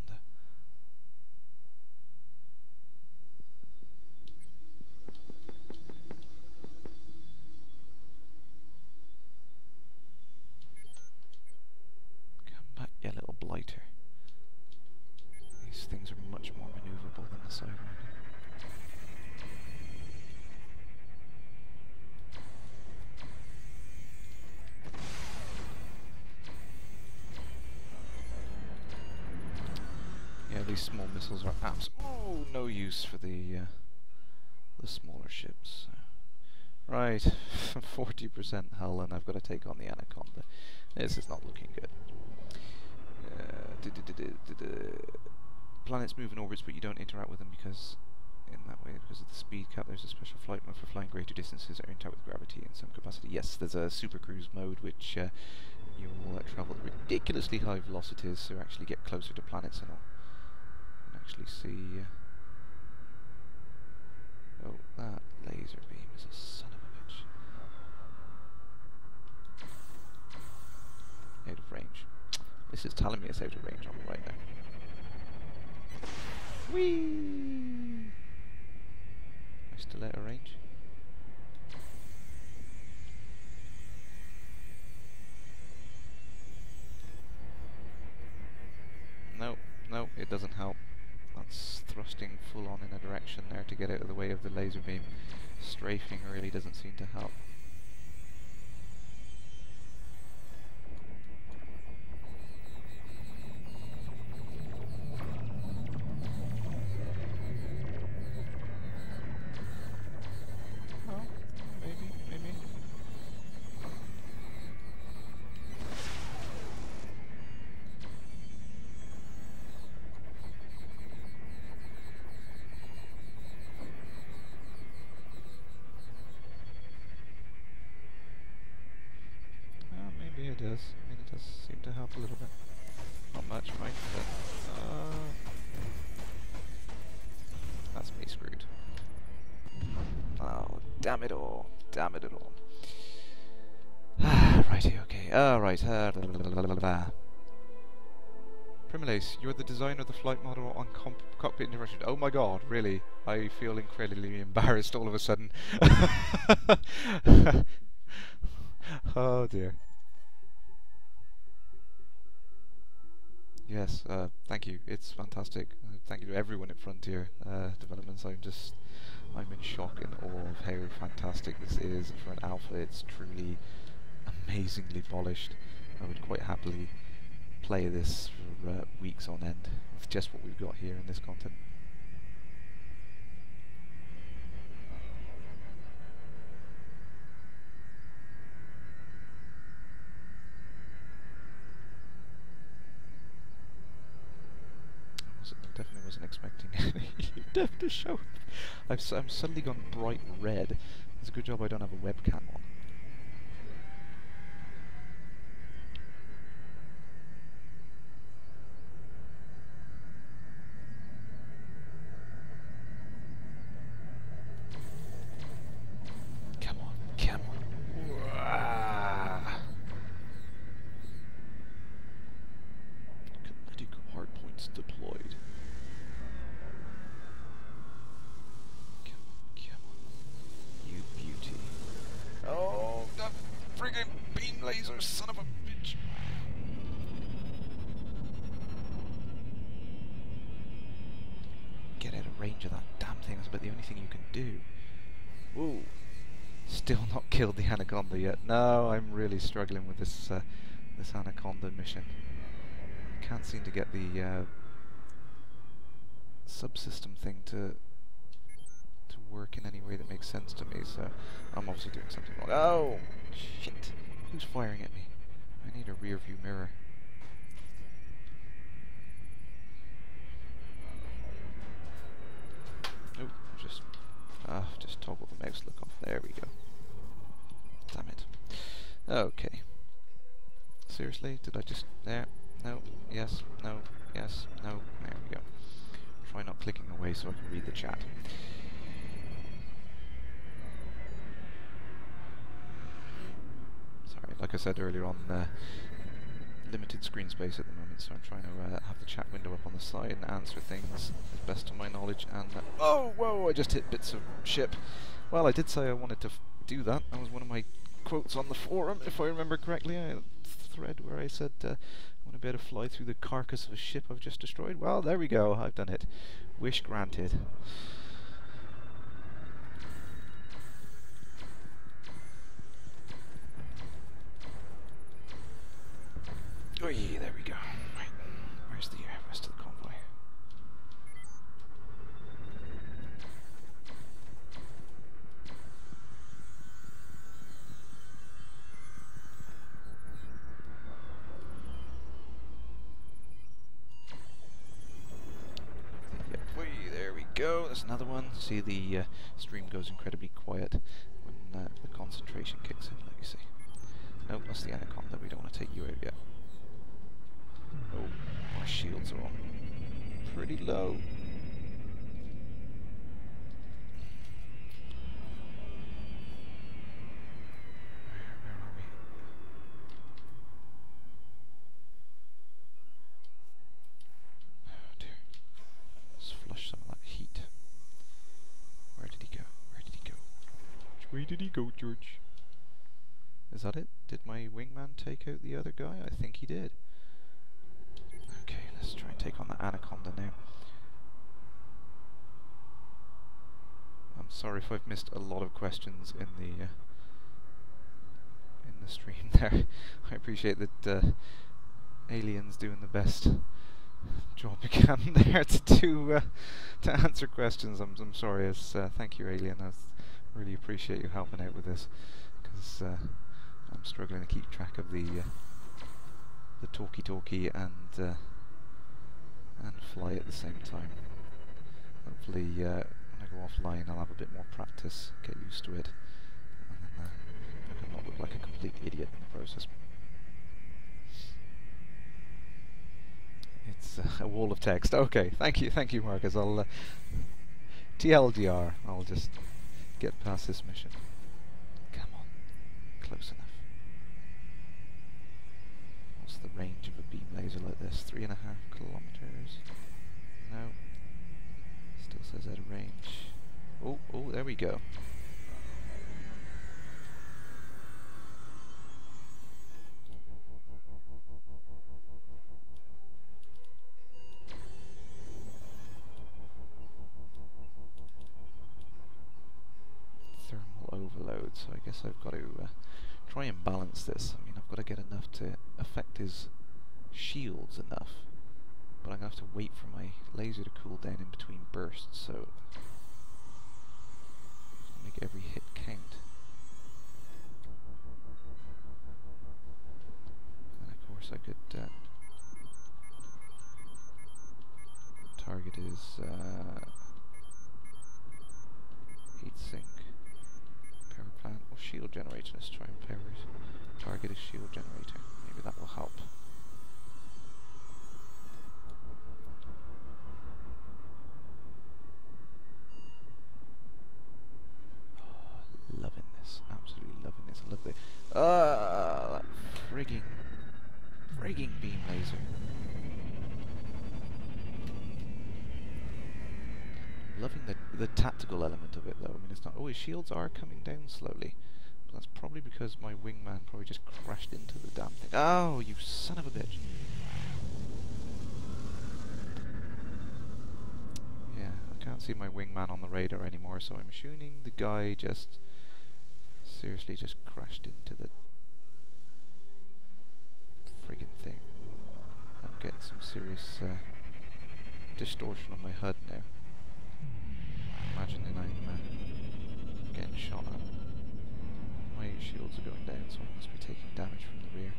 Speaker 1: Yeah, little blighter. These things are much more maneuverable than the Cyber. Yeah, these small missiles are no use for the smaller ships. Right, 40% hull, and I've got to take on the Anaconda. This is not looking good. Planets move in orbits, but you don't interact with them because of the speed cap. There's a special flight mode for flying greater distances that interact with gravity in some capacity. Yes, there's a super cruise mode which you will travel at ridiculously high velocities to actually get closer to planets and all. You can actually see. Oh, that laser beam is a son of a bitch. Out of range. This is telling me it's out of range on the right now. Whee! I still out of range. Nope, nope, it doesn't help. That's thrusting full on in a direction there to get out of the way of the laser beam. Strafing really doesn't seem to help. Well, maybe. Maybe it does. I mean, it does seem to help a little bit. Not much, right? But, that's me screwed. Oh, damn it all. Damn it all. Righty, okay. Right. Primulace, you're the designer of the flight model on cockpit interaction. Oh my god, really? I feel incredibly embarrassed all of a sudden. Oh dear. Yes, thank you. It's fantastic. Thank you to everyone at Frontier Developments. I'm in shock and awe of how fantastic this is for an alpha. It's truly amazingly polished. I would quite happily play this for weeks on end with just what we've got here in this content. Definitely wasn't expecting you to show. I'm suddenly gone bright red. It's a good job I don't have a webcam on. Come on. Kinetic hardpoints deployed. Oh, that friggin' beam laser, son of a bitch! Get out of range of that damn thing, that's about the only thing you can do. Whoa. Still not killed the Anaconda yet. No, I'm really struggling with this this Anaconda mission. Can't seem to get the subsystem thing to work in any way that makes sense to me, so I'm obviously doing something wrong. Oh, shit. Who's firing at me? I need a rear view mirror. Nope, just toggle the mouse look off. There we go. Damn it. Okay. Seriously? Did I just... There? No. Yes. No. Yes. No. There we go. Try not clicking away so I can read the chat. Like I said earlier on, limited screen space at the moment, so I'm trying to have the chat window up on the side and answer things as best to my knowledge. And oh, whoa! I just hit bits of ship. Well, I did say I wanted to do that. That was one of my quotes on the forum, if I remember correctly. A thread where I said I want to be able to fly through the carcass of a ship I've just destroyed. Well, there we go. I've done it. Wish granted. Oh yeah, there we go. Right. Where's the rest of the convoy? Yep. Whee, there we go. There's another one. See, the stream goes incredibly quiet when the concentration kicks in, like you see. Nope, that's the Anaconda. We don't want to take you out yet. Oh, my shields are on pretty low. Where are we? Oh dear. Let's flush did he go, George? Is that it? Did my wingman take out the other guy? I think he did. Okay, let's try and take on the Anaconda now. I'm sorry if I've missed a lot of questions in the stream there. I appreciate that Alien's doing the best job you can there to answer questions. I'm sorry. Thank you, Alien. I really appreciate you helping out with this, because I'm struggling to keep track of the talkie and fly at the same time. Hopefully, when I go offline, I'll have a bit more practice, get used to it, and then I can not look like a complete idiot in the process. It's a wall of text. Okay, thank you, Marcus. I'll TLDR. I'll just get past this mission. Come on, close enough. What's the range of a beam laser like this? 3.5 kilometers. No. Still says out of range. Oh, there we go. Overload, so I guess I've got to try and balance this. I mean, I've got to get enough to affect his shields enough, but I'm going to have to wait for my laser to cool down in between bursts, so make every hit count. And of course I could target his heat sink. Plant or shield generator. Let's try and target a shield generator. Maybe that will help. Oh, loving this. Absolutely loving this. I love the that frigging beam laser. Loving the tactical element of it, though. I mean, it's not. Oh, his shields are coming down slowly. But that's probably because my wingman probably just crashed into the damn thing. Oh, you son of a bitch! Yeah, I can't see my wingman on the radar anymore, so I'm assuming the guy just seriously just crashed into the friggin' thing. I'm getting some serious distortion on my HUD now. Imagining I'm getting shot at. My shields are going down, so I must be taking damage from the rear.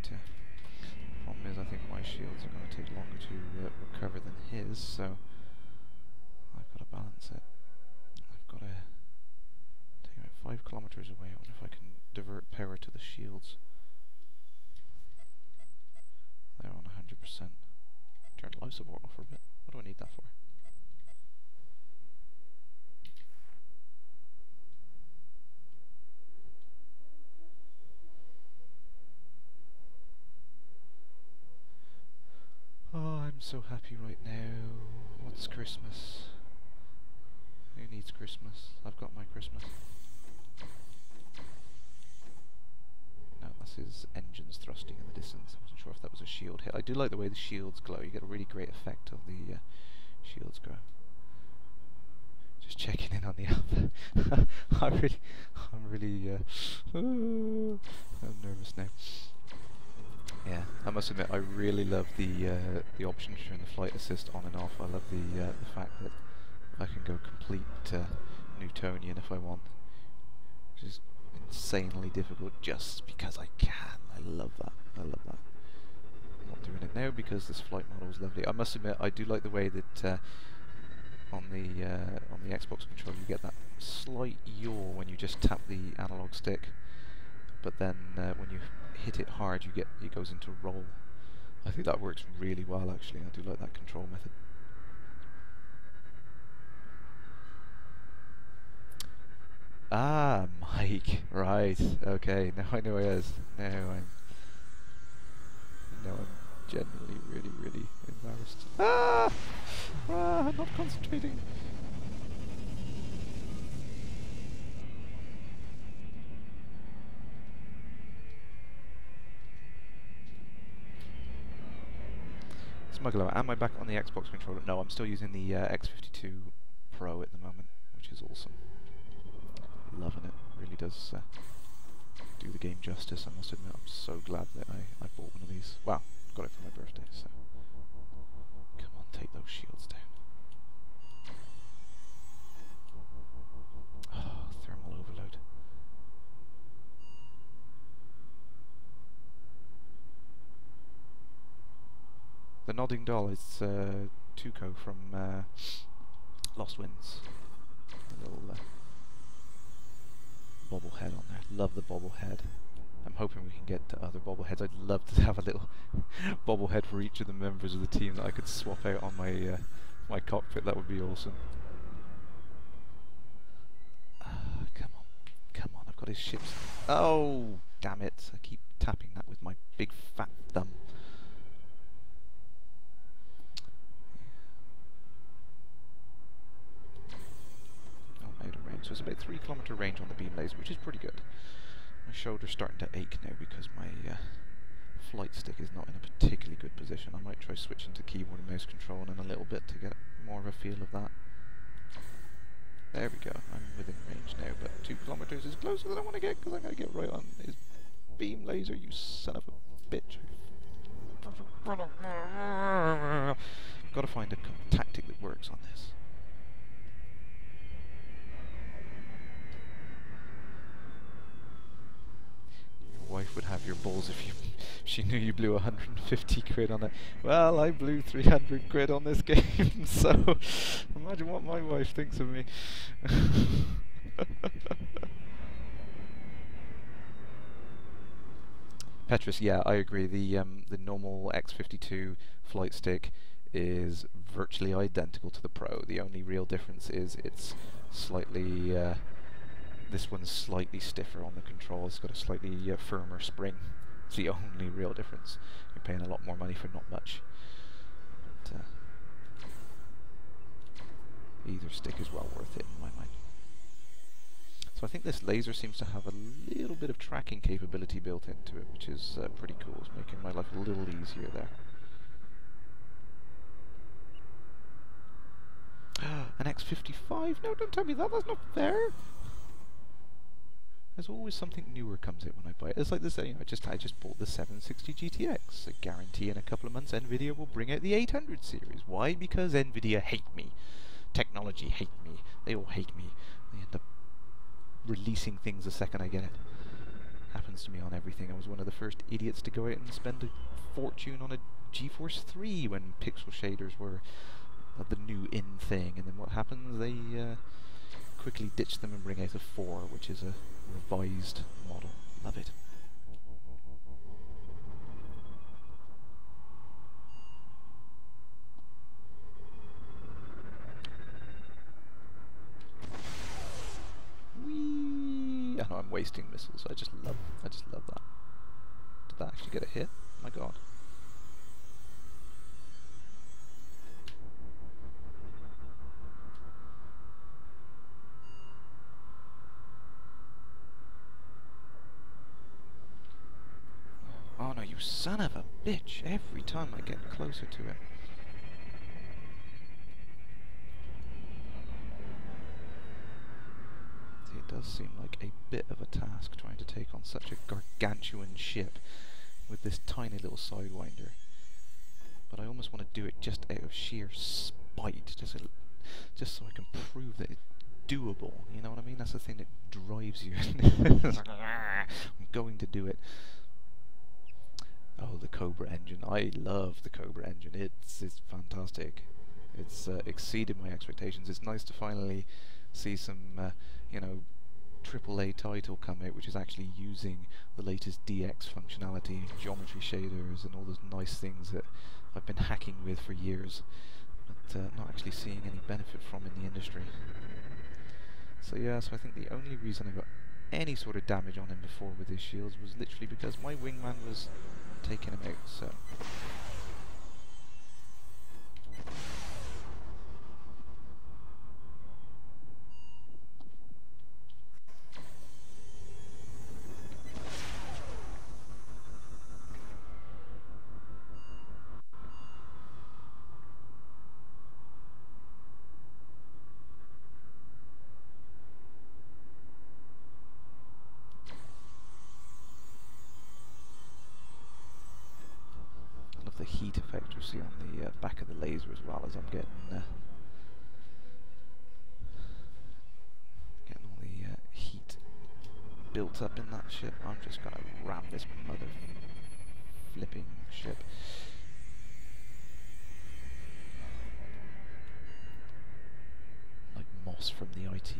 Speaker 1: The problem is, I think my shields are going to take longer to recover than his, so I've got to balance it. I've got to take about 5 kilometers away. I wonder if I can divert power to the shields. They're on 100%. Turn life support off for a bit. What do I need that for? Oh, I'm so happy right now. What's Christmas? Who needs Christmas? I've got my Christmas. No, that's his engines thrusting in the distance. I wasn't sure if that was a shield hit. I do like the way the shields glow. You get a really great effect of the shields glow. Just checking in on the alpha. I'm nervous now. Yeah, I must admit, I really love the option to turn the flight assist on and off. I love the fact that I can go complete Newtonian if I want, which is insanely difficult just because I can. I love that. I love that. I'm not doing it now because this flight model is lovely. I must admit, I do like the way that on the Xbox controller you get that slight yaw when you just tap the analog stick, but then when you hit it hard, it goes into roll. I think that works really well, actually. I do like that control method. Ah, Mike. Right. Okay. Now I know who it is. Now know I'm genuinely really, really embarrassed. Ah! Ah, I'm not concentrating. Smuggler, am I back on the Xbox controller? No, I'm still using the X52 Pro at the moment, which is awesome. Loving it. Really does do the game justice, I must admit. I'm so glad that I bought one of these. Well, got it for my birthday, so... Come on, take those shields down. Oh, thermal overload. The nodding doll is Tuco from Lost Winds. A little bobblehead on there. Love the bobblehead. I'm hoping we can get to other bobbleheads. I'd love to have a little bobblehead for each of the members of the team that I could swap out on my my cockpit. That would be awesome. Come on, come on! I've got his ships. Oh, damn it! I keep tapping that with my big fat thumb. So it's about 3 kilometer range on the beam laser, which is pretty good. My shoulder's starting to ache now because my flight stick is not in a particularly good position. I might try switching to keyboard and mouse control in a little bit to get more of a feel of that. There we go. I'm within range now, but 2 kilometers is closer than I want to get because I'm going to get right on his beam laser, you son of a bitch. Got to find a tactic that works on this. Wife would have your balls if she knew you blew 150 quid on it. Well, I blew 300 quid on this game, so imagine what my wife thinks of me. Petrus, yeah, I agree. The normal X52 flight stick is virtually identical to the Pro. The only real difference is it's slightly... this one's slightly stiffer on the controls. It's got a slightly firmer spring. It's the only real difference. You're paying a lot more money for not much. But, either stick is well worth it in my mind. So I think this laser seems to have a little bit of tracking capability built into it, which is pretty cool. It's making my life a little easier there. An X55? No, don't tell me that. That's not fair. There's always something newer comes out when I buy it. It's like this, you know, I just bought the 760 GTX. I guarantee in a couple of months Nvidia will bring out the 800 series. Why? Because Nvidia hate me. Technology hate me. They all hate me. They end up releasing things the second I get it. Happens to me on everything. I was one of the first idiots to go out and spend a fortune on a GeForce 3 when pixel shaders were the new in thing. And then what happens? They quickly ditch them and bring out a 4, which is a revised model. Love it. Whee! I know I'm wasting missiles. I just love that. Did that actually get a hit? My god. Oh no, you son of a bitch! Every time I get closer to it. See, it does seem like a bit of a task trying to take on such a gargantuan ship with this tiny little sidewinder. But I almost want to do it just out of sheer spite, just so I can prove that it's doable. You know what I mean? That's the thing that drives you. It's like, I'm going to do it. Oh, the Cobra engine. I love the Cobra engine. It's fantastic. It's exceeded my expectations. It's nice to finally see some, you know, AAA title come out, which is actually using the latest DX functionality, geometry shaders, and all those nice things that I've been hacking with for years, but not actually seeing any benefit from in the industry. So yeah, so I think the only reason I got any sort of damage on him before with his shields was literally because my wingman was taking him out, so... the heat effect you see on the back of the laser as well, as I'm getting all the heat built up in that ship. I'm just gonna ram this mother flipping ship. Like moss from the IT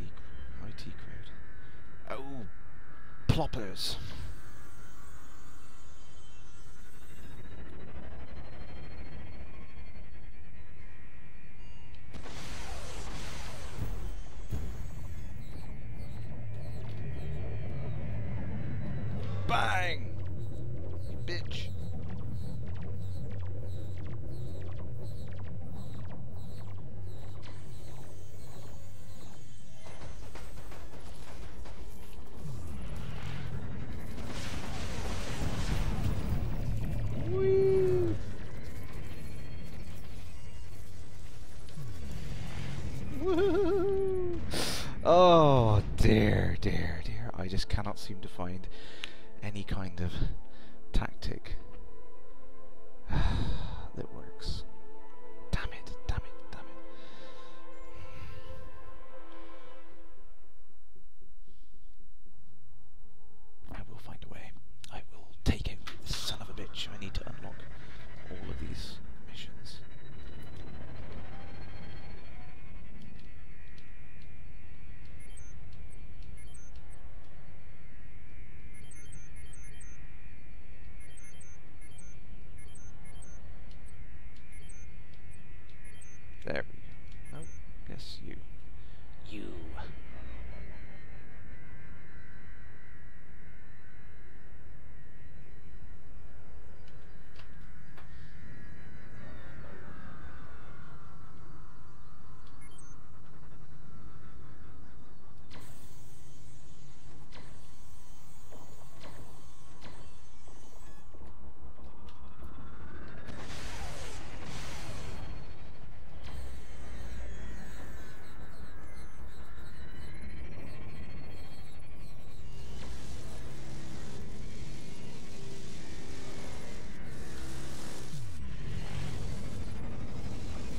Speaker 1: crowd. Oh, ploppers! Bang! Bitch. Whee! Woohoo! Oh dear, dear, dear. I just cannot seem to find any kind of tactic that works. Damn it, damn it, damn it. I will find a way. I will take out this son of a bitch. I need to unlock all of these missions. There we go. Oh, yes, you. You.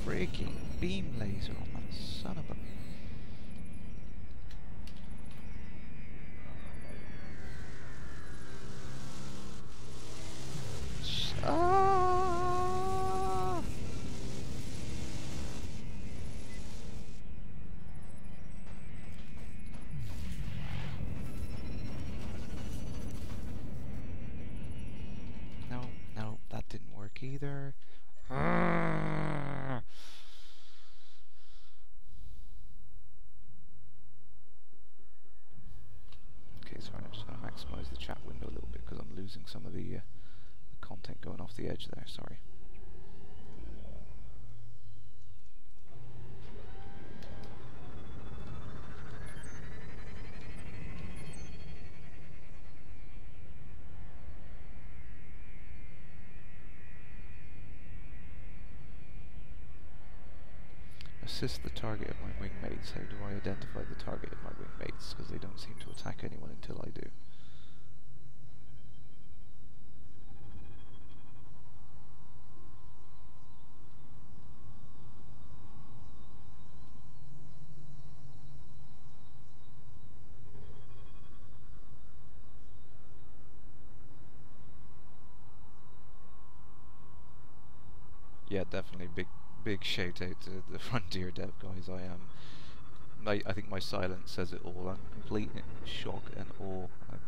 Speaker 1: Freaking beam laser on that son of a... Ah! No, no, that didn't work either. Okay, sorry, I'm just going to maximise the chat window a little bit because I'm losing some of the content going off the edge there, sorry. Assist the target of my wingmates. How do I identify the target of my wingmates? Because they don't seem to attack anyone until I do. Yeah, definitely big shout out to the Frontier dev guys. I think my silence says it all. I'm complete in shock and awe. I've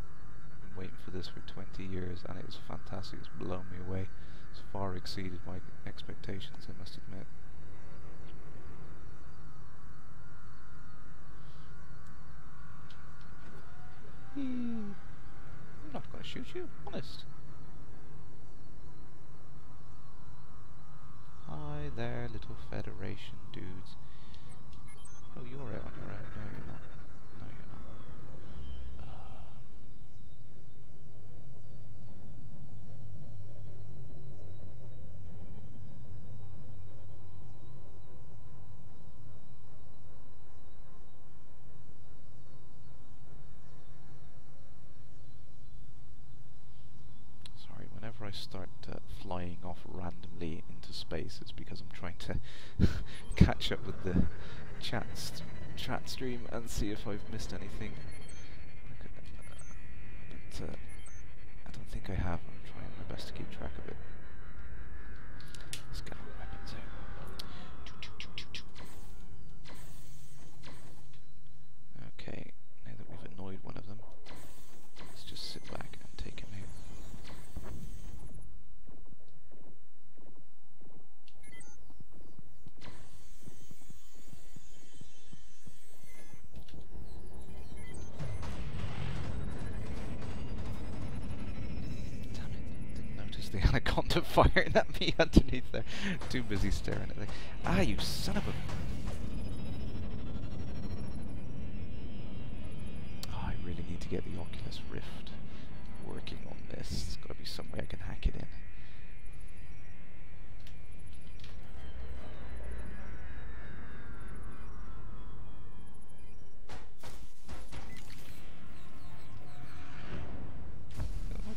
Speaker 1: been waiting for this for 20 years and it was fantastic. It's blown me away. It's far exceeded my expectations, I must admit. I'm not going to shoot you, honest. there, little Federation dudes. Oh, you're out on your own. No, you're not. No, you're not. Sorry, whenever I start flying off randomly into space, it's because I'm trying to catch up with the chat stream and see if I've missed anything. But I don't think I have. I'm trying my best to keep track of it. Let's get our weapons out. Okay, now that we've annoyed one of them, let's just sit back and take him out. The Anaconda firing at me underneath there. Too busy staring at it. Ah, you son of a... Oh, I really need to get the Oculus Rift working on this. There's got to be some way I can hack it in.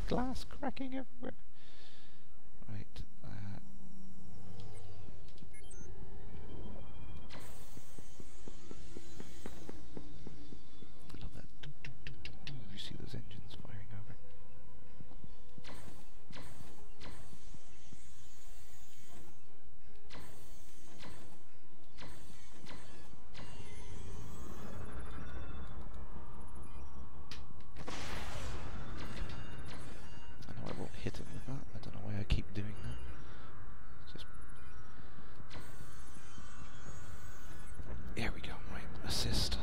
Speaker 1: Glass cracking everywhere. Right. I love that. You see those engines firing over. Hit him with that. I don't know why I keep doing that. Just there we go. Right, assist.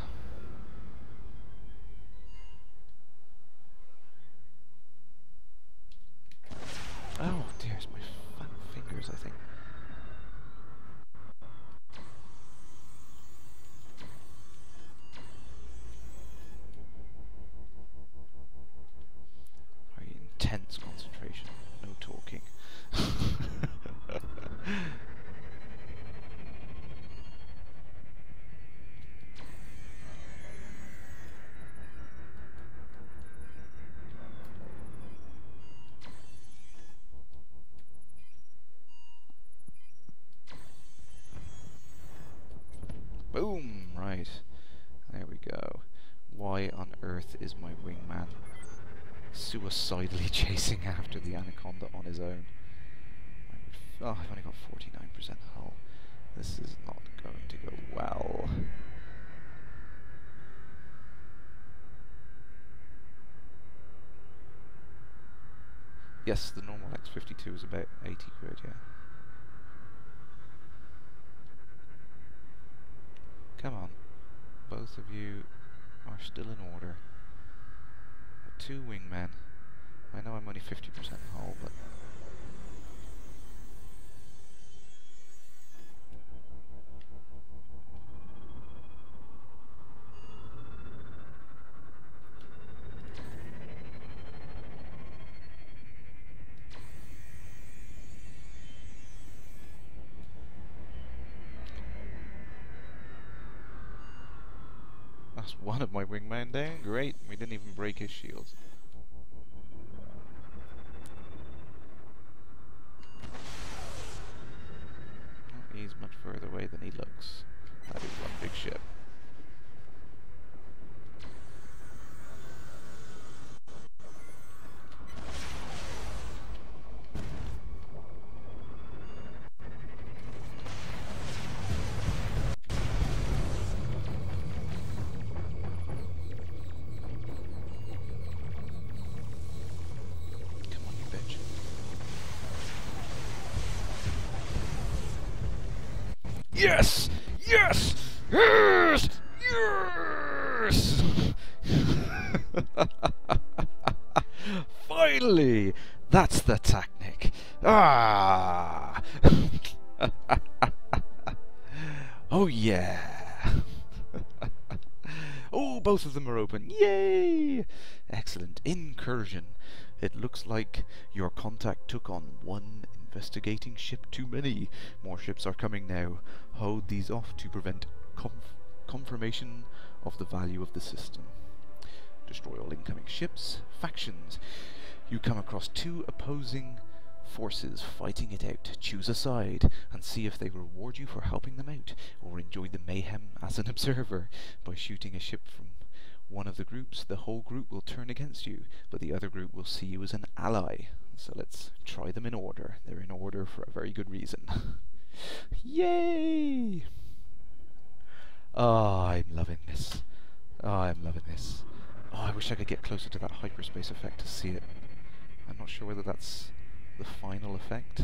Speaker 1: Oh dear, it's my fat fingers, I think. Very intense concentration, no talking. Boom! Right. There we go. Why on earth is my wingman suicidally chasing after the Anaconda on his own? Oh, I've only got 49% hull. This is not going to go well. Yes, the normal X52 is about 80 quid, yeah. Come on. Both of you are still in order. 2 wingmen. I know I'm only 50% hull, but... That's one of my wingmen down. Great, we didn't even break his shields. Well, he's much further away than he looks. That is one big ship. Yes! Yes! Yes! Yes! Finally! That's the technique. Ah! Oh yeah! Oh, both of them are open. Yay! Excellent. Incursion. It looks like your contact took on one investigating ship too many. More ships are coming now. Hold these off to prevent confirmation of the value of the system. Destroy all incoming ships. Factions. You come across two opposing forces fighting it out. Choose a side and see if they reward you for helping them out, or enjoy the mayhem as an observer. By shooting a ship from one of the groups, the whole group will turn against you, but the other group will see you as an ally. So let's try them in order. They're in order for a very good reason. Yay! Oh, I'm loving this. Oh, I'm loving this. Oh, I wish I could get closer to that hyperspace effect to see it. I'm not sure whether that's the final effect.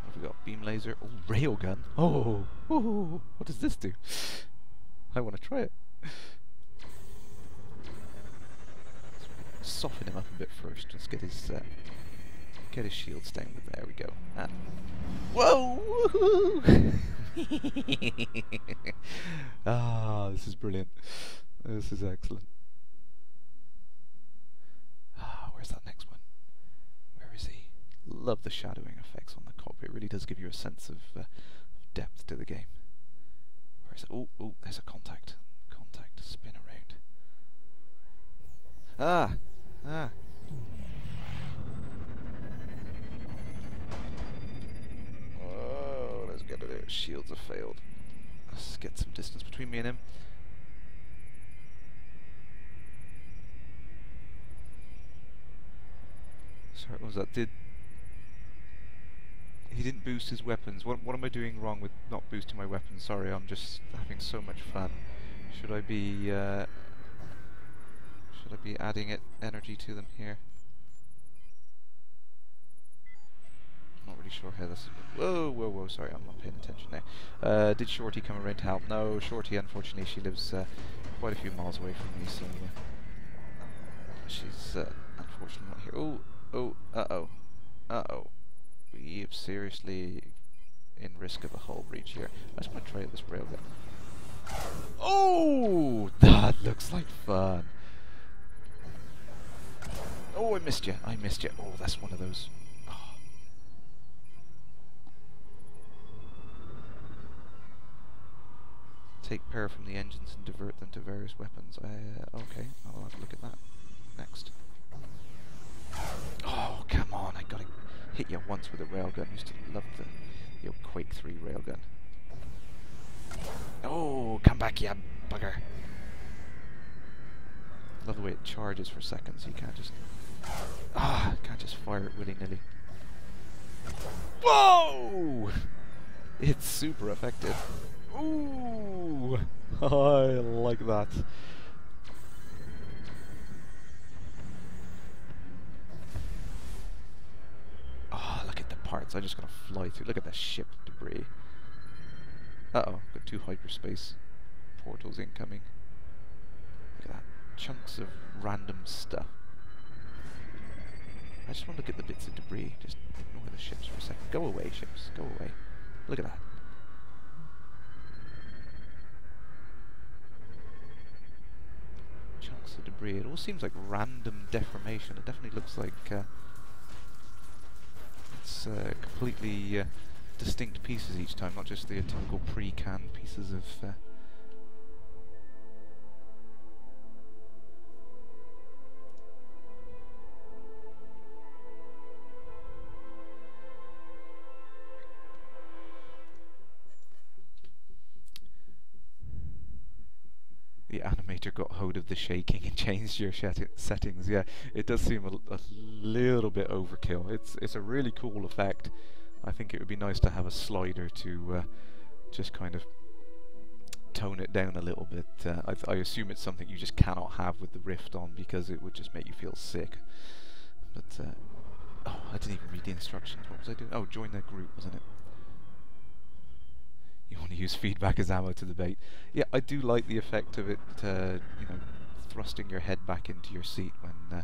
Speaker 1: What have we got? Beam laser. Oh, railgun. Oh, oh, what does this do? I want to try it. Let's soften him up a bit first. Let's get his shields down. There we go. And whoa! Ah, this is brilliant. This is excellent. Ah, where's that next one? Where is he? Love the shadowing effects on the cockpit. It really does give you a sense of depth to the game. Where is it? Oh, oh, there's a contact. Contact. Spin around. Ah! Ah! Oh, let's get it. Shields have failed. Let's get some distance between me and him. Sorry, what was that? He didn't boost his weapons. What am I doing wrong with not boosting my weapons? Sorry, I'm just having so much fun. Should I be adding energy to them here? I'm not really sure how this is. Whoa, whoa, whoa! Sorry, I'm not paying attention now. Did Shorty come around to help? No, Shorty, unfortunately, she lives quite a few miles away from me, so she's unfortunately not here. Oh, oh, uh-oh, uh-oh. We are seriously in risk of a hull breach here. I just want to try this railgun. Oh, that looks like fun. Oh, I missed you. I missed you. Oh, that's one of those. Oh. Take power from the engines and divert them to various weapons. Okay, I'll have a look at that next. Oh, come on. I gotta hit you once with a railgun. I used to love the old Quake 3 railgun. Oh, come back, you bugger. Love the way it charges for seconds. You can't just... can't just fire it willy-nilly. Whoa! It's super effective. Ooh! I like that. Oh, look at the parts. I'm just gonna fly through. Look at the ship debris. Uh-oh, got two hyperspace portals incoming. Look at that. Chunks of random stuff. I just want to look at the bits of debris. Just ignore the ships for a second. Go away, ships. Go away. Look at that. Chunks of debris. It all seems like random deformation. It definitely looks like it's completely distinct pieces each time, not just the typical pre-canned pieces of... The animator got hold of the shaking and changed your settings. Yeah, it does seem a little bit overkill. It's a really cool effect. I think it would be nice to have a slider to just kind of tone it down a little bit. I assume it's something you just cannot have with the Rift on because it would just make you feel sick. But oh, I didn't even read the instructions. What was I doing? Oh, join the group, wasn't it? You want to use feedback as ammo to the bait. Yeah, I do like the effect of it, you know, thrusting your head back into your seat when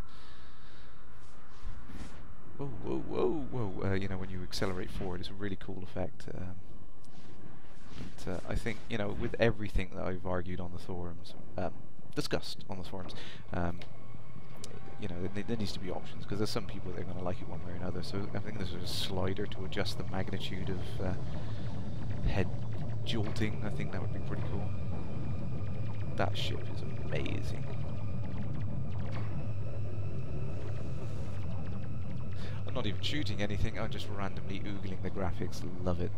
Speaker 1: Whoa, whoa, whoa, whoa! You know, when you accelerate forward, it's a really cool effect. But I think, you know, with everything that I've argued on the forums, discussed on the forums, you know, there needs to be options, because there's some people that are going to like it one way or another. So I think there's a slider to adjust the magnitude of head jolting. I think that would be pretty cool. That ship is amazing. I'm not even shooting anything, I'm just randomly oogling the graphics. Love it.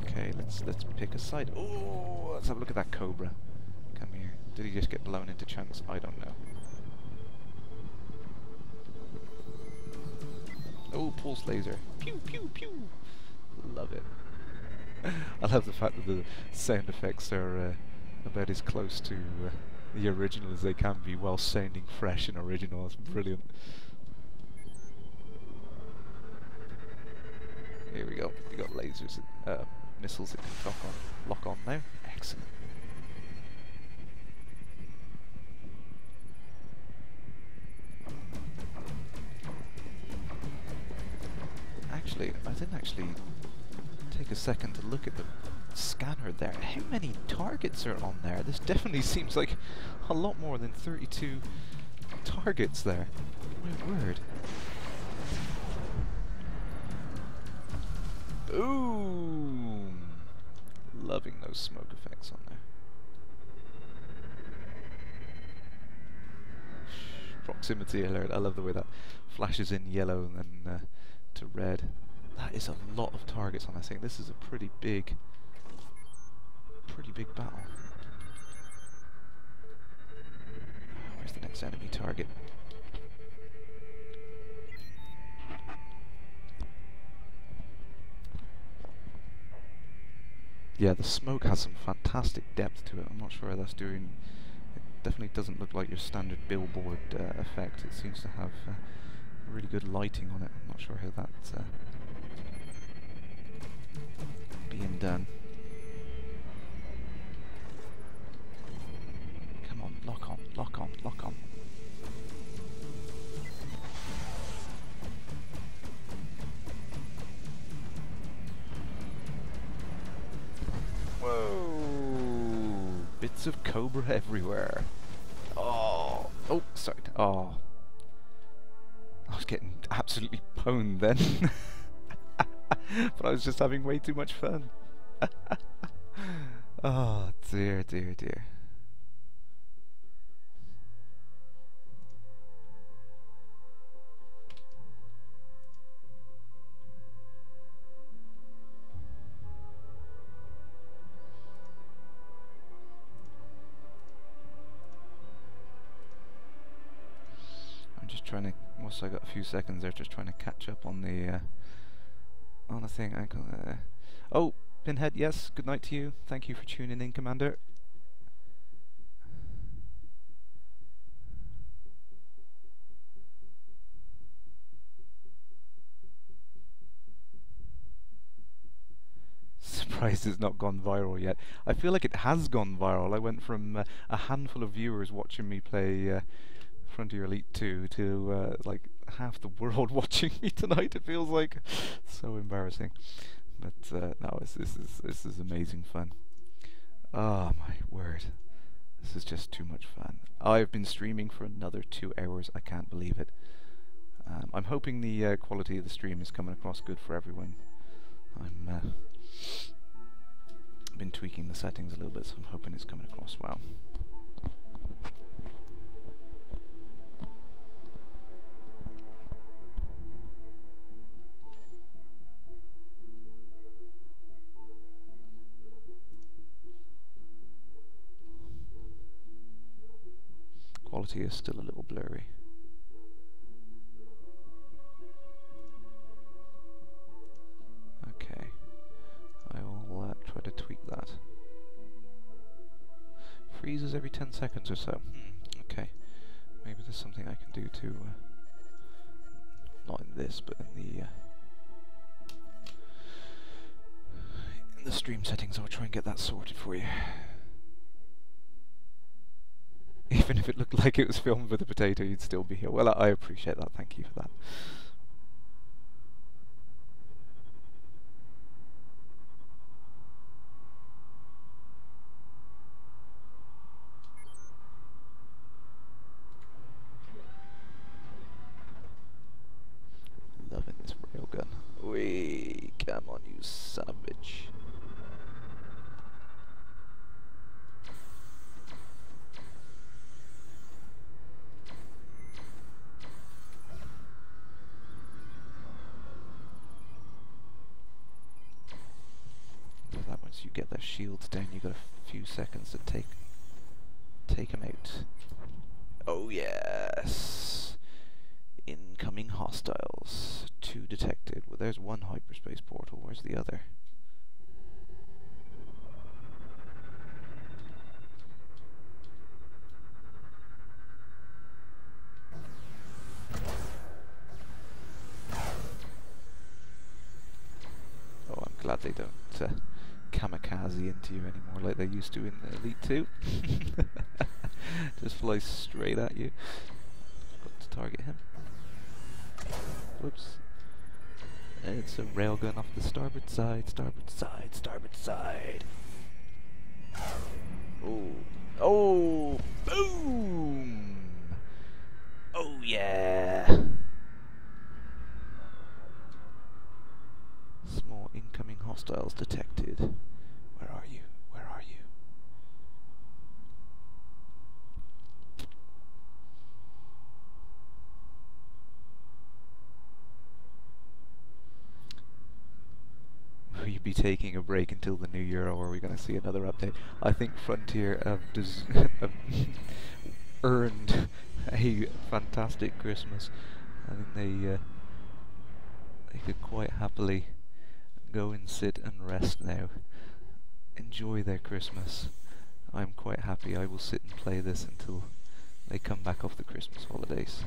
Speaker 1: Okay, let's pick a side. Oh, let's have a look at that Cobra. Come here. Did he just get blown into chunks? I don't know. Oh, pulse laser. Pew, pew, pew. Love it. I love the fact that the sound effects are about as close to the original as they can be, while sounding fresh and original. That's brilliant. Here we go. We got lasers, missiles that can lock on now. Excellent. Actually, I didn't actually take a second to look at the scanner there. How many targets are on there? This definitely seems like a lot more than 32 targets there. My word. Boom! Loving those smoke effects on there. Proximity alert. I love the way that flashes in yellow and then to red. That is a lot of targets on this thing. This is a pretty big battle. Where's the next enemy target? Yeah, the smoke has some fantastic depth to it. I'm not sure how that's doing. It definitely doesn't look like your standard billboard effect. It seems to have really good lighting on it. I'm not sure how that's being done. Come on, lock on, lock on, lock on. Whoa! Bits of Cobra everywhere. Oh! Oh, sorry. Oh. I was getting absolutely pwned then. But I was just having way too much fun. Oh, dear, dear, dear. I'm just trying to, whilst I got a few seconds there, just trying to catch up on the thing. Oh, Pinhead, yes, good night to you. Thank you for tuning in, Commander. Surprised it's not gone viral yet. I feel like it has gone viral. I went from a handful of viewers watching me play Frontier Elite 2 to like half the world watching me tonight. It feels like so embarrassing. But no, this is amazing fun. Oh my word, this is just too much fun. I've been streaming for another 2 hours. I can't believe it. I'm hoping the quality of the stream is coming across good for everyone. I'm been tweaking the settings a little bit, so I'm hoping it's coming across well. Quality is still a little blurry. Okay, I will try to tweak that. Freezes every 10 seconds or so. Okay, maybe there's something I can do to, not in this, but in the stream settings. I'll try and get that sorted for you. Even if it looked like it was filmed with a potato, you'd still be here. Well, I appreciate that. Thank you for that. Loving this railgun. Wee, come on, you son of a bitch. That once you get their shields down, you got a few seconds to take them out. Oh yes. Incoming hostiles. 2 detected. Well, there's one hyperspace portal. Where's the other? Oh, I'm glad they don't kamikaze into you anymore like they used to in the Elite 2. Just fly straight at you. Got to target him. Whoops. It's a railgun off the starboard side, starboard side, starboard side. Oh. Oh! Boom! Oh yeah! Small incoming hostiles detected. Where are you? Where are you? Will you be taking a break until the new year, or are we going to see another update? I think Frontier have earned a fantastic Christmas. I think they could quite happily go and sit and rest now. Enjoy their Christmas. I'm quite happy. I will sit and play this until they come back off the Christmas holidays.